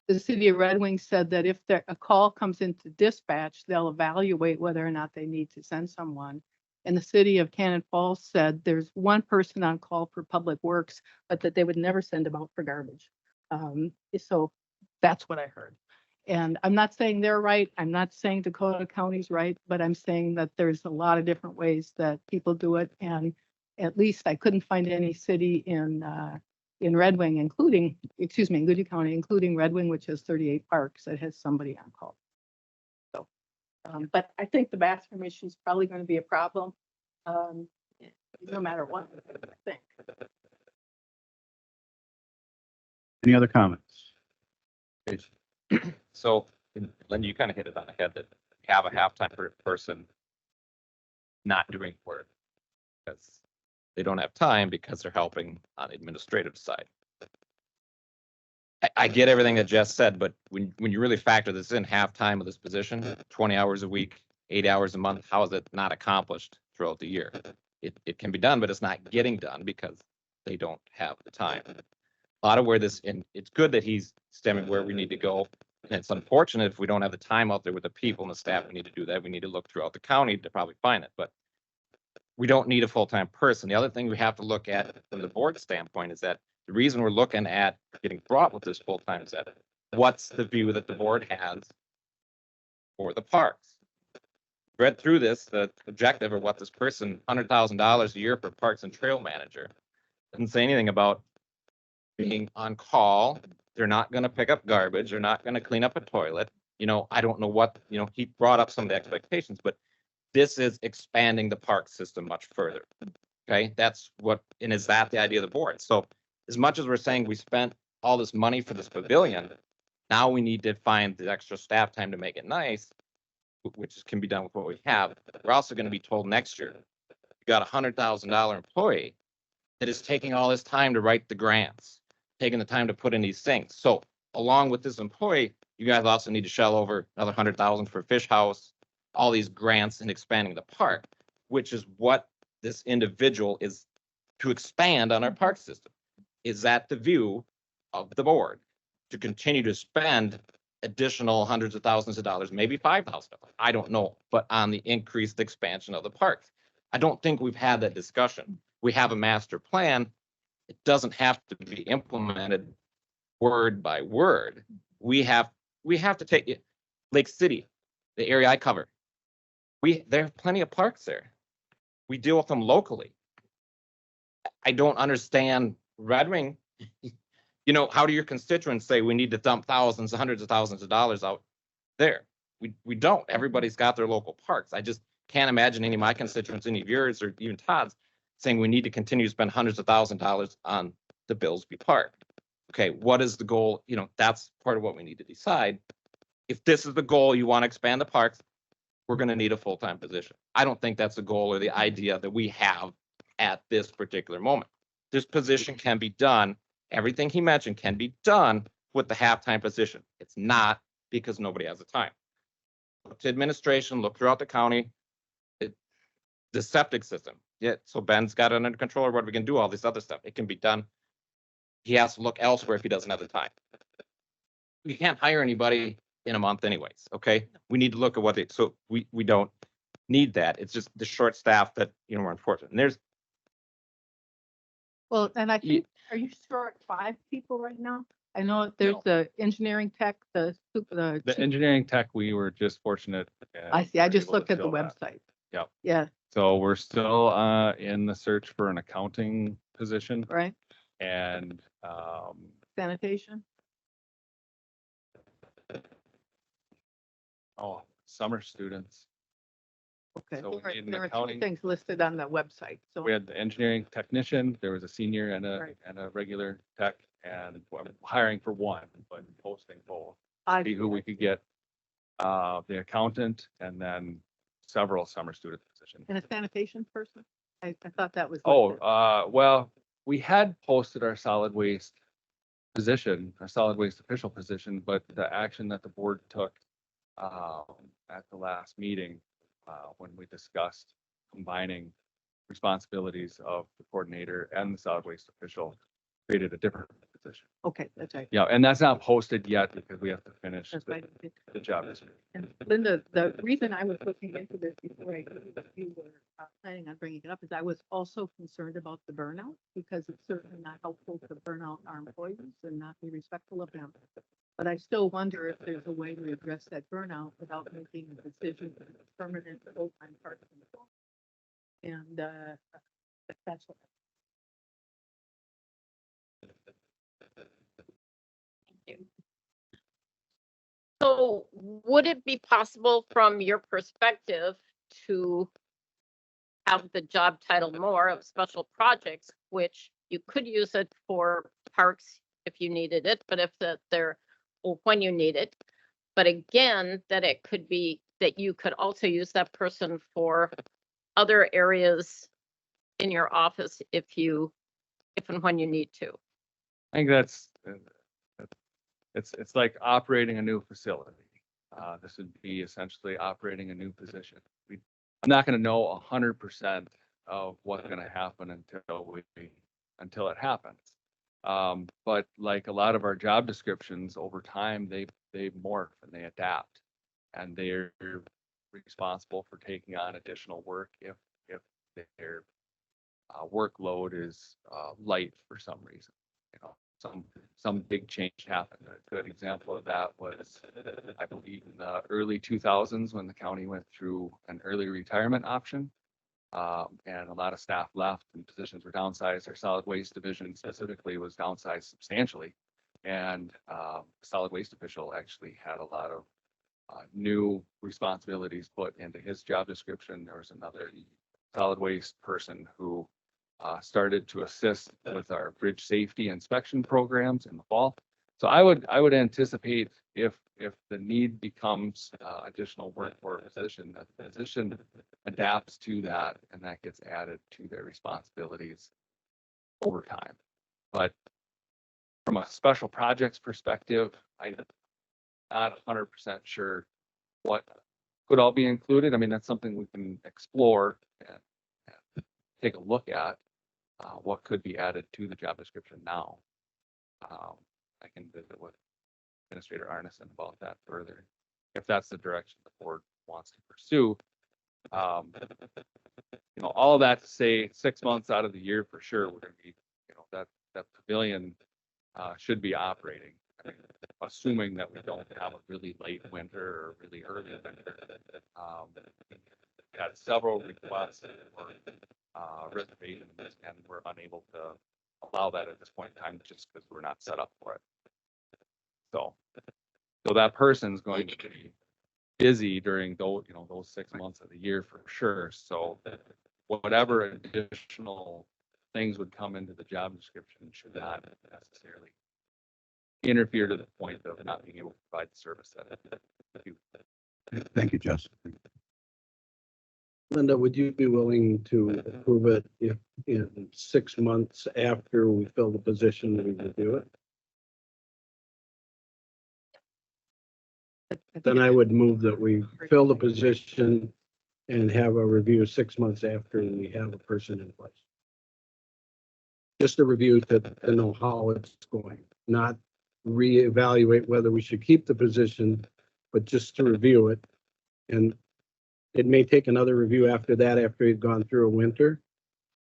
The city of Red Wing said that if a call comes into dispatch, they'll evaluate whether or not they need to send someone. And the city of Cannon Falls said there's one person on call for public works, but that they would never send them out for garbage. So that's what I heard. And I'm not saying they're right. I'm not saying Dakota County's right, but I'm saying that there's a lot of different ways that people do it. And at least I couldn't find any city in Red Wing, in Goodhue County, including Red Wing, which has 38 parks, that has somebody on call. So, but I think the bathroom issue is probably going to be a problem, no matter what, I think. Any other comments? So, Linda, you kind of hit it on the head that have a halftime person not doing work because they don't have time because they're helping on the administrative side. I get everything that Jess said, but when you really factor this in, halftime of this position, 20 hours a week, 8 hours a month, how is it not accomplished throughout the year? It can be done, but it's not getting done because they don't have the time. A lot of where this, and it's good that he's stemming where we need to go. And it's unfortunate if we don't have the time out there with the people and the staff. We need to do that. We need to look throughout the county to probably find it, but we don't need a full-time person. The other thing we have to look at from the board standpoint is that the reason we're looking at getting brought with this full-time is that what's the view that the board has for the parks? Read through this, the objective of what this person, $100,000 a year for parks and trail manager, doesn't say anything about being on call. They're not going to pick up garbage. They're not going to clean up a toilet. I don't know what, he brought up some of the expectations, but this is expanding the park system much further. Okay, that's what, and is that the idea of the board? So as much as we're saying we spent all this money for this pavilion, now we need to find the extra staff time to make it nice, which can be done with what we have. We're also going to be told next year, you got $100,000 employee that is taking all this time to write the grants, taking the time to put in these things. So along with this employee, you guys also need to shell over another $100,000 for Fish House, all these grants and expanding the park, which is what this individual is to expand on our park system. Is that the view of the board to continue to spend additional hundreds of thousands of dollars, maybe $5,000? I don't know, but on the increased expansion of the parks. I don't think we've had that discussion. We have a master plan. It doesn't have to be implemented word by word. We have to take it. Lake City, the area I cover. There are plenty of parks there. We deal with them locally. I don't understand Red Wing. How do your constituents say we need to dump thousands, hundreds of thousands of dollars out there? We don't. Everybody's got their local parks. I just can't imagine any of my constituents, any of yours, or even Todd's, saying we need to continue to spend hundreds of thousands of dollars on the Billsby Park. Okay, what is the goal? You know, that's part of what we need to decide. If this is the goal, you want to expand the parks, we're going to need a full-time position. I don't think that's the goal or the idea that we have at this particular moment. This position can be done, everything he mentioned can be done with the half-time position. It's not because nobody has the time. Look to administration, look throughout the county. The septic system, yeah, so Ben's got it under control, or what we can do, all this other stuff, it can be done. He has to look elsewhere if he doesn't have the time. We can't hire anybody in a month anyways, okay? We need to look at what they, so we don't need that. It's just the short staff that, you know, we're unfortunate. And there's, Well, and I think, are you short 5 people right now? I know there's the engineering tech, the engineering tech, we were just fortunate. I see. I were just able to looked at the fill that. website. Yep. Yeah, So we're still in the search for an accounting position right. and Sanitation. summer students. Okay. So we There need an there are 3 accounting- things listed on the website. So We had the engineering technician, there was a senior and Right. a regular tech, and I'm hiring for one, but posting both. I See who we could get, the accountant and then several summer student positions. and a sanitation person. I thought that was. Oh, listed. well, we had posted our solid waste position, our solid waste official position, but the action that the board took at the last meeting, when we discussed combining responsibilities of the coordinator and the solid waste official, created a different position. Okay, that's right. Yeah, and that's not posted yet because we have to finish That's right. the job description. And Linda, the reason I was looking into this before you were planning on bringing it up is I was also concerned about the burnout, because it's certainly not helpful to burn out our employees and not be respectful of them. But I still wonder if there's a way to address that burnout without making a decision for permanent full-time part-time. And that's what. Thank you. So would it be possible from your perspective to have the job title more of special projects, which you could use it for parks if you needed it, but if they're, or when you need it. But again, that it could be that you could also use that person for other areas in your office if and when you need to. I think that's, it's like operating a new facility. This would be essentially operating a new position. I'm not gonna know 100% of what's gonna happen until it happens. But like a lot of our job descriptions over time, they morph and they adapt. And they're responsible for taking on additional work if their workload is light for some reason. You know, some big change happened. A good example of that was, I believe, in the early 2000s when the county went through an early retirement option. And a lot of staff left and positions were downsized. Our solid waste division specifically was downsized substantially. And solid waste official actually had a lot of new responsibilities put into his job description. There was another solid waste person who started to assist with our bridge safety inspection programs in the fall. So I would anticipate if the need becomes additional work for a position, that the position adapts to that and that gets added to their responsibilities over time. But from a special projects perspective, I'm not 100% sure what could all be included. I mean, that's something we can explore and take a look at. What could be added to the job description now. I can visit with Administrator Arneson about that further, if that's the direction the board wants to pursue. You know, all of that to say 6 months out of the year for sure, we're gonna be, you know, that pavilion should be operating. I mean, assuming that we don't have a really late winter or really early winter. Had several requests for reservations, and we're unable to allow that at this point in time just because we're not set up for it. So that person's going to be busy during those 6 months of the year for sure. So whatever additional things would come into the job description should not necessarily interfere to the point of not being able to provide the service that you. Thank you, Justin. Linda, would you be willing to approve it if in 6 months after we fill the position, we review it? Then I would move that we fill the position and have a review 6 months after we have a person in place. Just a review to know how it's going, not reevaluate whether we should keep the position, but just to review it. And it may take another review after that, after we've gone through a winter,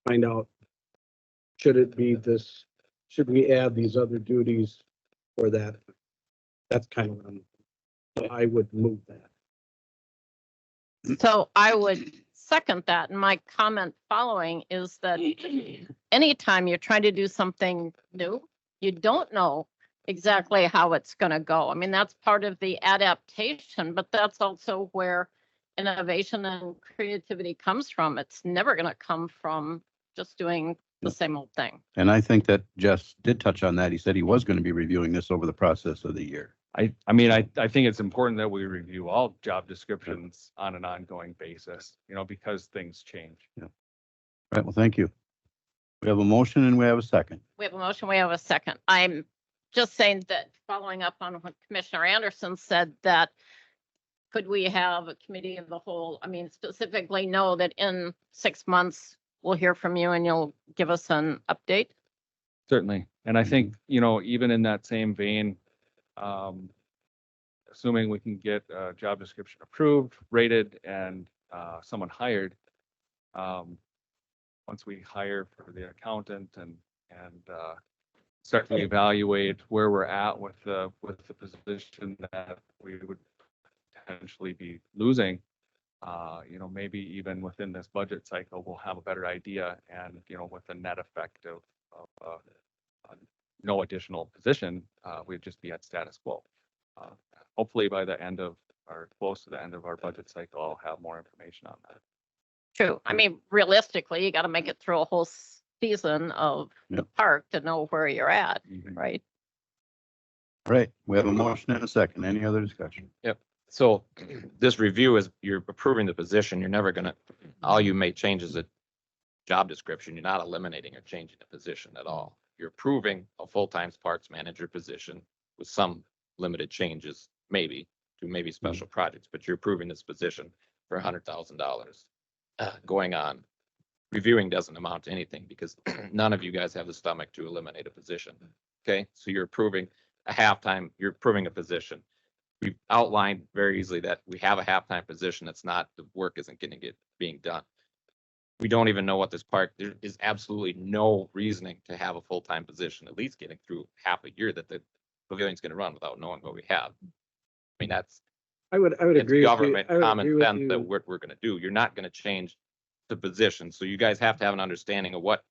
find out, should it be this, should we add these other duties for that? That's kind of, so I would move that. So I would second that. And my comment following is that anytime you're trying to do something new, you don't know exactly how it's going to go. I mean, that's part of the adaptation, but that's also where innovation and creativity comes from. It's never going to come from just doing the same old thing. And I think that Jess did touch on that. He said he was going to be reviewing this over the process of the year. I think it's important that we review all job descriptions on an ongoing basis, because things change. All right, well, thank you. We have a motion and we have a second. We have a motion, we have a second. I'm just saying that following up on what Commissioner Anderson said, that could we have a committee of the whole? I mean, specifically know that in 6 months, we'll hear from you and you'll give us an update. Certainly. And I think, even in that same vein, assuming we can get a job description approved, rated, and someone hired, once we hire for the accountant and start to evaluate where we're at with the position that we would potentially be losing, maybe even within this budget cycle, we'll have a better idea, and with the net effect of no additional position, we'd just be at status quo. Hopefully by the end of, or close to the end of our budget cycle, I'll have more information on that. True. I mean, realistically, you got to make it through a whole season of the park to know where you're at, right? All right, we have a motion and a second. Any other discussion? Yep. So this review is, you're approving the position. You're never gonna, all you may change is a job description. You're not eliminating or changing the position at all. You're approving a full-time parks manager position with some limited changes, maybe special projects, but you're approving this position for $100,000 going on. Reviewing doesn't amount to anything because none of you guys have the stomach to eliminate a position. Okay, so you're approving a halftime, you're approving a position. We've outlined very easily that we have a halftime position that's not, the work isn't being done. We don't even know what this park, there is absolutely no reasoning to have a full-time position, at least getting through half a year that the pavilion's gonna run without knowing what we have. I mean, that's, I would it's agree. government with you. I would common agree with sense that you. what we're gonna do. You're not gonna change the position. So you guys have to have an understanding of what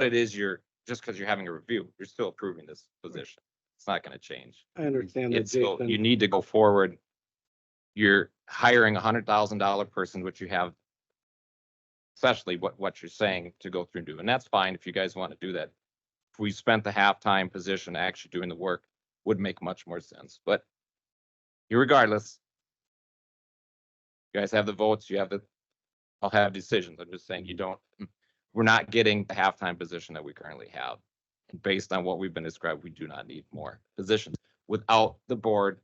it is you're, just because you're having a review, you're still approving this position. It's not gonna change. I understand that, It's still, Jason. you need to go forward. You're hiring $100,000 person, which you have, especially what you're saying to go through and do. And that's fine if you guys want to do that. If we spent the halftime position actually doing the work, would make much more sense. But irregardless, you guys have the votes, I'll have decisions. I'm just saying we're not getting the halftime position that we currently have. And based on what we've been described, we do not need more positions without the board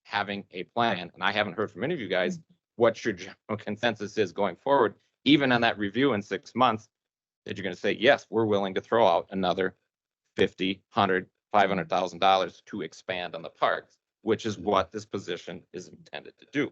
having a plan. And I haven't heard from any of you guys what your general consensus is going forward, even on that review in 6 months, that you're going to say, yes, we're willing to throw out another $50,000, $100,000, $500,000 to expand on the parks, which is what this position is intended to do.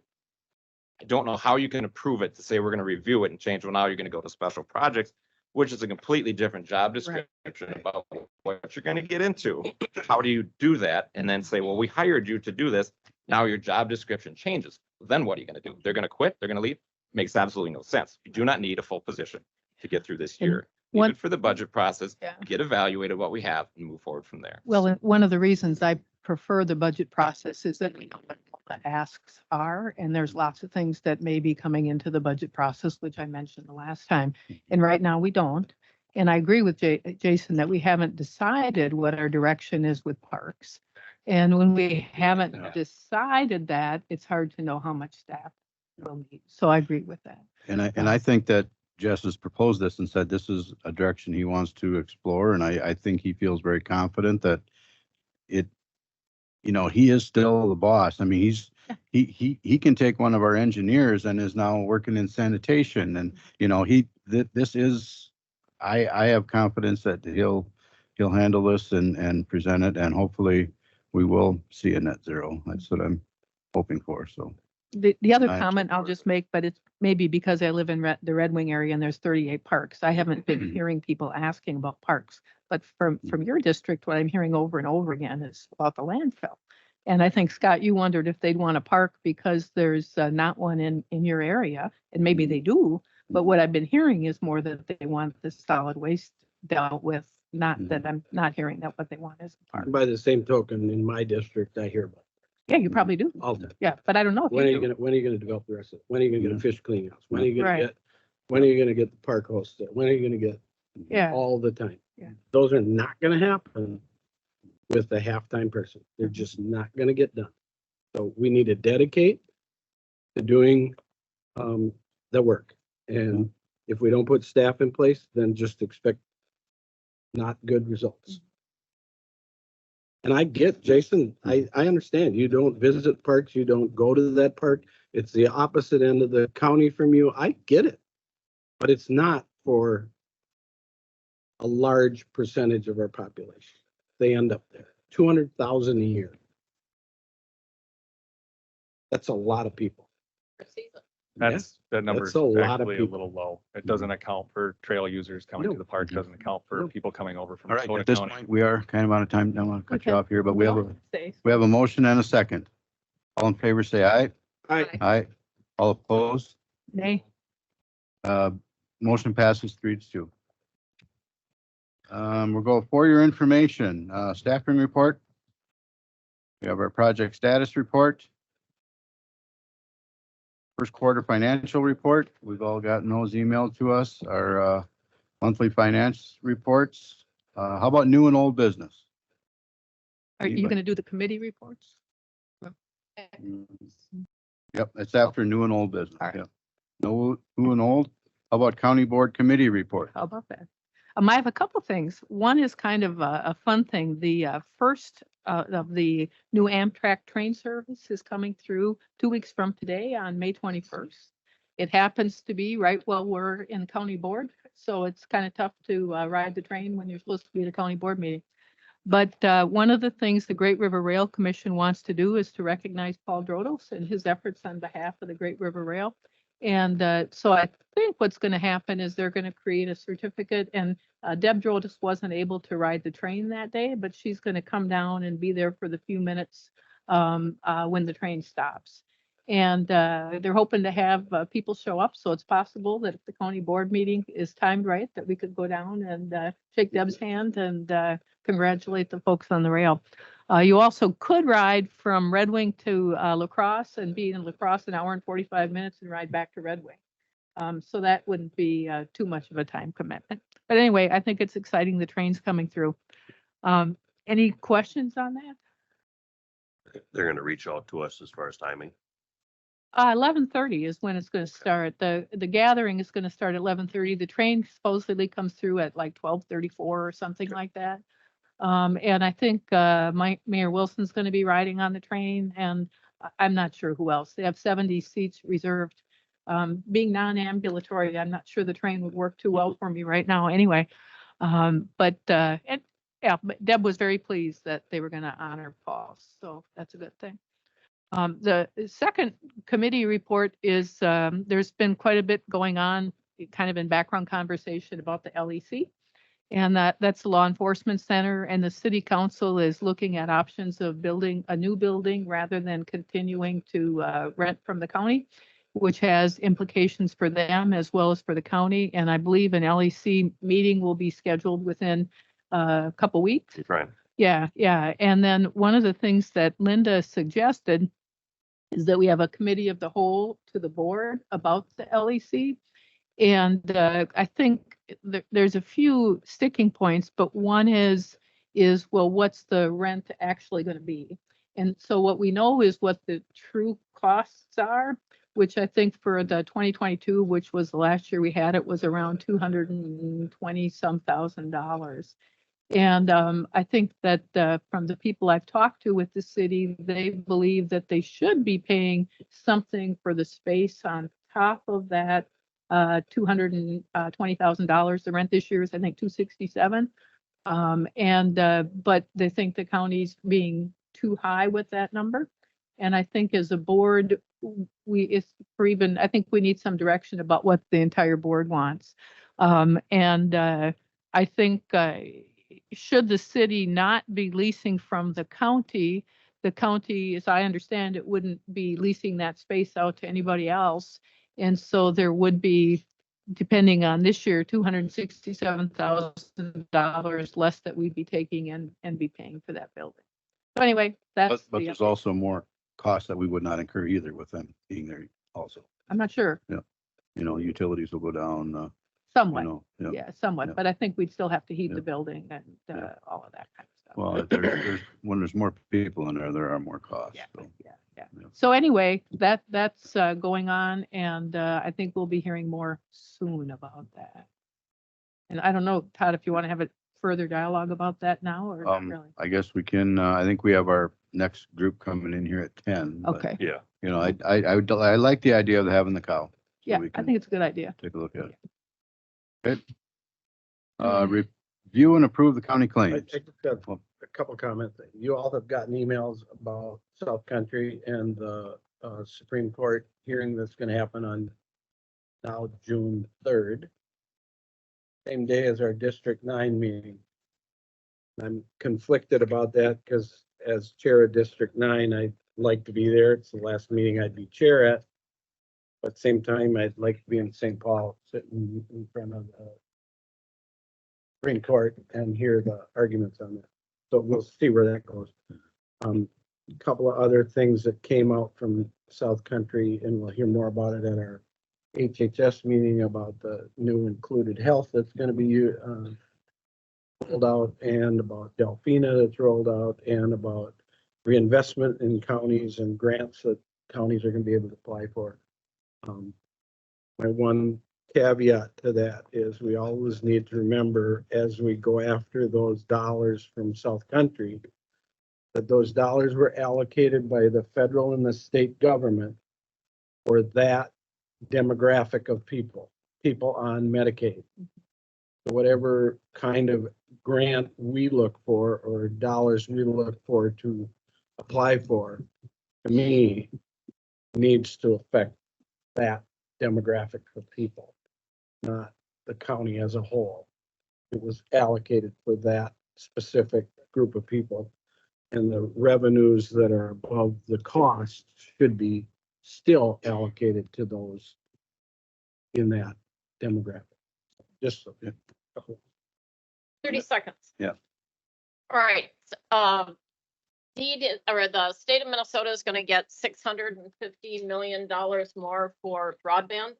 I don't know how you can approve it to say we're going to review it and change. Well, now you're going to go to special projects, which is a completely different job description about what you're going to get into. How do you do that? And then say, well, we hired you to do this. Now your job description changes. Then what are you going to do? They're going to quit. They're going to leave. Makes absolutely no sense. You do not need a full position to get through this year. Leave it for the budget process, get evaluated what we have and move forward from there. Well, and one of the reasons I prefer the budget process is that we know what the asks are, and there's lots of things that may be coming into the budget process, which I mentioned the last time. And right now we don't. And I agree with Jason that we haven't decided what our direction is with parks. And when we haven't Yeah. decided that, it's hard to know how much staff we'll need. So I agree with that. And I think that Jess has proposed this and said this is a direction he wants to explore, and I think he feels very confident that it, he is still the boss. I mean, he can take one of our engineers and is now working in sanitation, and, this is, I have confidence that he'll handle this and present it, and hopefully we will see a net zero. That's what I'm hoping for, so. The other I comment I'll support just make, but it's maybe because I live in the Red Wing area and there's 38 parks. I haven't been hearing people asking about parks. But from your district, what I'm hearing over and over again is about the landfill. And I think, Scott, you wondered if they'd want a park because there's not one in your area, and maybe they do. But what I've been hearing is more that they want the solid waste dealt with, not that I'm not hearing that what they want is a park. By the same token, in my district, I hear about Yeah, you probably do. it all the time. Yeah, but I don't know if When are you you do. when are you gonna develop the rest of it? When are you gonna get a fish cleanhouse? When are you gonna Right. when are you gonna get the park hosted? When are you gonna get Yeah. all the time? Yeah. Those are not gonna happen with a half-time person. They're just not gonna get done. So we need to dedicate to doing the work. And if we don't put staff in place, then just expect not good results. And I get, Jason, I understand. You don't visit parks, you don't go to that park. It's the opposite end of the county from you. I get it. But it's not for a large percentage of our population. They end up there. 200,000 a year. That's a lot of people. That number is That's a lot of actually a people. little low. It doesn't account for trail users coming to No. the park, doesn't account for No. people coming over from All right, Dakota at this County. point, we are kind of out of time. I don't want to cut you Okay. off here, but we have a Safe. motion and a second. All in favor, say aye. I, Aye. All opposed? Nay. Motion passes 3-2. We'll go for your information, staffing report. We have our project status report. First quarter financial report. We've all gotten those emailed to us, our monthly finance reports. How about new and old business? Are you Anybody? going to do the committee reports? Yep, it's after new and old business. All right. Yep. No, new and old. How about county board committee report? How about that? I have a couple things. One is kind of a fun thing. The first of the new Amtrak train service is coming through 2 weeks from today on May 21st. It happens to be right while we're in county board, so it's kind of tough to ride the train when you're supposed to be at a county board meeting. But one of the things the Great River Rail Commission wants to do is to recognize Paul Drodos and his efforts on behalf of the Great River Rail. And so I think what's going to happen is they're going to create a certificate, and Deb Drodos wasn't able to ride the train that day, but she's going to come down and be there for the few minutes when the train stops. And they're hoping to have people show up, so it's possible that if the county board meeting is timed right, that we could go down and shake Deb's hand and congratulate the folks on the rail. You also could ride from Red Wing to La Crosse and be in La Crosse an hour and 45 minutes and ride back to Red Wing. So that wouldn't be too much of a time commitment. But anyway, I think it's exciting. The train's coming through. Any questions on that? They're going to reach out to us as far as timing. 11:30 is when it's going to start. The gathering is going to start at 11:30. The train supposedly comes through at like 12:34 or something like that. And I think Mayor Wilson's going to be riding on the train, and I'm not sure who else. They have 70 seats reserved. Being non-ambulatory, I'm not sure the train would work too well for me right now anyway. But Deb was very pleased that they were going to honor Paul, so that's a good thing. The second committee report is there's been quite a bit going on, kind of in background conversation about the LEC. And that's the Law Enforcement Center, and the city council is looking at options of building a new building rather than continuing to rent from the county, which has implications for them as well as for the county. And I believe an LEC meeting will be scheduled within a couple weeks. Right. Yeah. And then one of the things that Linda suggested is that we have a committee of the whole to the board about the LEC. And I think there's a few sticking points, but one is, well, what's the rent actually going to be? And so what we know is what the true costs are, which I think for the 2022, which was the last year we had it, was around 220 some $1,000. And I think that from the people I've talked to with the city, they believe that they should be paying something for the space on top of that $220,000. The rent this year is, I think, 267. But they think the county's being too high with that number. And I think as a board, I think we need some direction about what the entire board wants. I think should the city not be leasing from the county, as I understand it, wouldn't be leasing that space out to anybody else. And so there would be, depending on this year, $267,000 less that we'd be taking and be paying for that building. So anyway, that's. But the there's update. also more costs that we would not incur either with them being there also. I'm not sure, Utilities will go down, somewhat, yeah. yeah, somewhat, yeah. but I think we'd still have to heat Yeah. the building and Yeah. all of that kind of stuff. Well, when there's more people in there are more costs. Yeah, so. yeah. Yeah. So anyway, that's going on, and I think we'll be hearing more soon about that. And I don't know, Todd, if you want to have a further dialogue about that now or not really? I guess we can, I think we have our next group coming in here at 10. but, Okay, Yeah. I like the idea of having the cow. so yeah, we I can think it's a good idea. Take a look at it. Okay. Review and approve the county I claims. just got a couple comments. You all have gotten emails about South Country and the Supreme Court hearing that's gonna happen on now June 3rd. Same day as our District 9 meeting. I'm conflicted about that because as chair of District 9, I'd like to be there. It's the last meeting I'd be chair at. But at the same time, I'd like to be in St. Paul, sitting in front of the Supreme Court and hear the arguments on that. So we'll see where that goes. A couple of other things that came out from South Country, and we'll hear more about it at our HHS meeting about the new included health that's going to be rolled out, and about Delphina that's rolled out, and about reinvestment in counties and grants that counties are going to be able to apply for. My one caveat to that is we always need to remember as we go after those dollars from South Country, that those dollars were allocated by the federal and the state government for that demographic of people on Medicaid. Whatever kind of grant we look for or dollars we look for to apply for, to me, needs to affect that demographic of people, not the county as a whole. It was allocated for that specific group of people, and the revenues that are above the cost should be still allocated to those in that demographic. Just so. 30 seconds. Yeah. All right. The state of Minnesota is going to get $650 million more for broadband.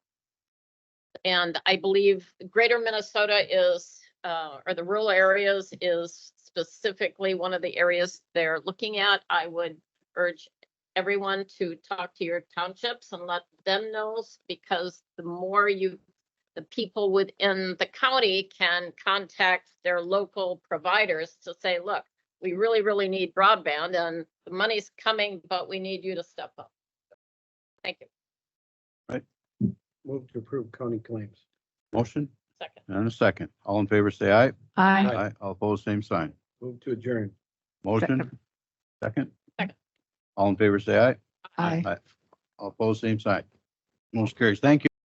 And I believe greater Minnesota is, or the rural areas is specifically one of the areas they're looking at. I would urge everyone to talk to your townships and let them know, because the more the people within the county can contact their local providers to say, look, we really, really need broadband and the money's coming, but we need you to step up. Thank you. Move to approve county claims. Motion Second. and a second. All in favor, say aye. Aye. Aye. All opposed, same sign. Move to adjourn. Motion. Second. Second. All in favor, say aye. Aye. All opposed, same sign. Most carries. Thank you.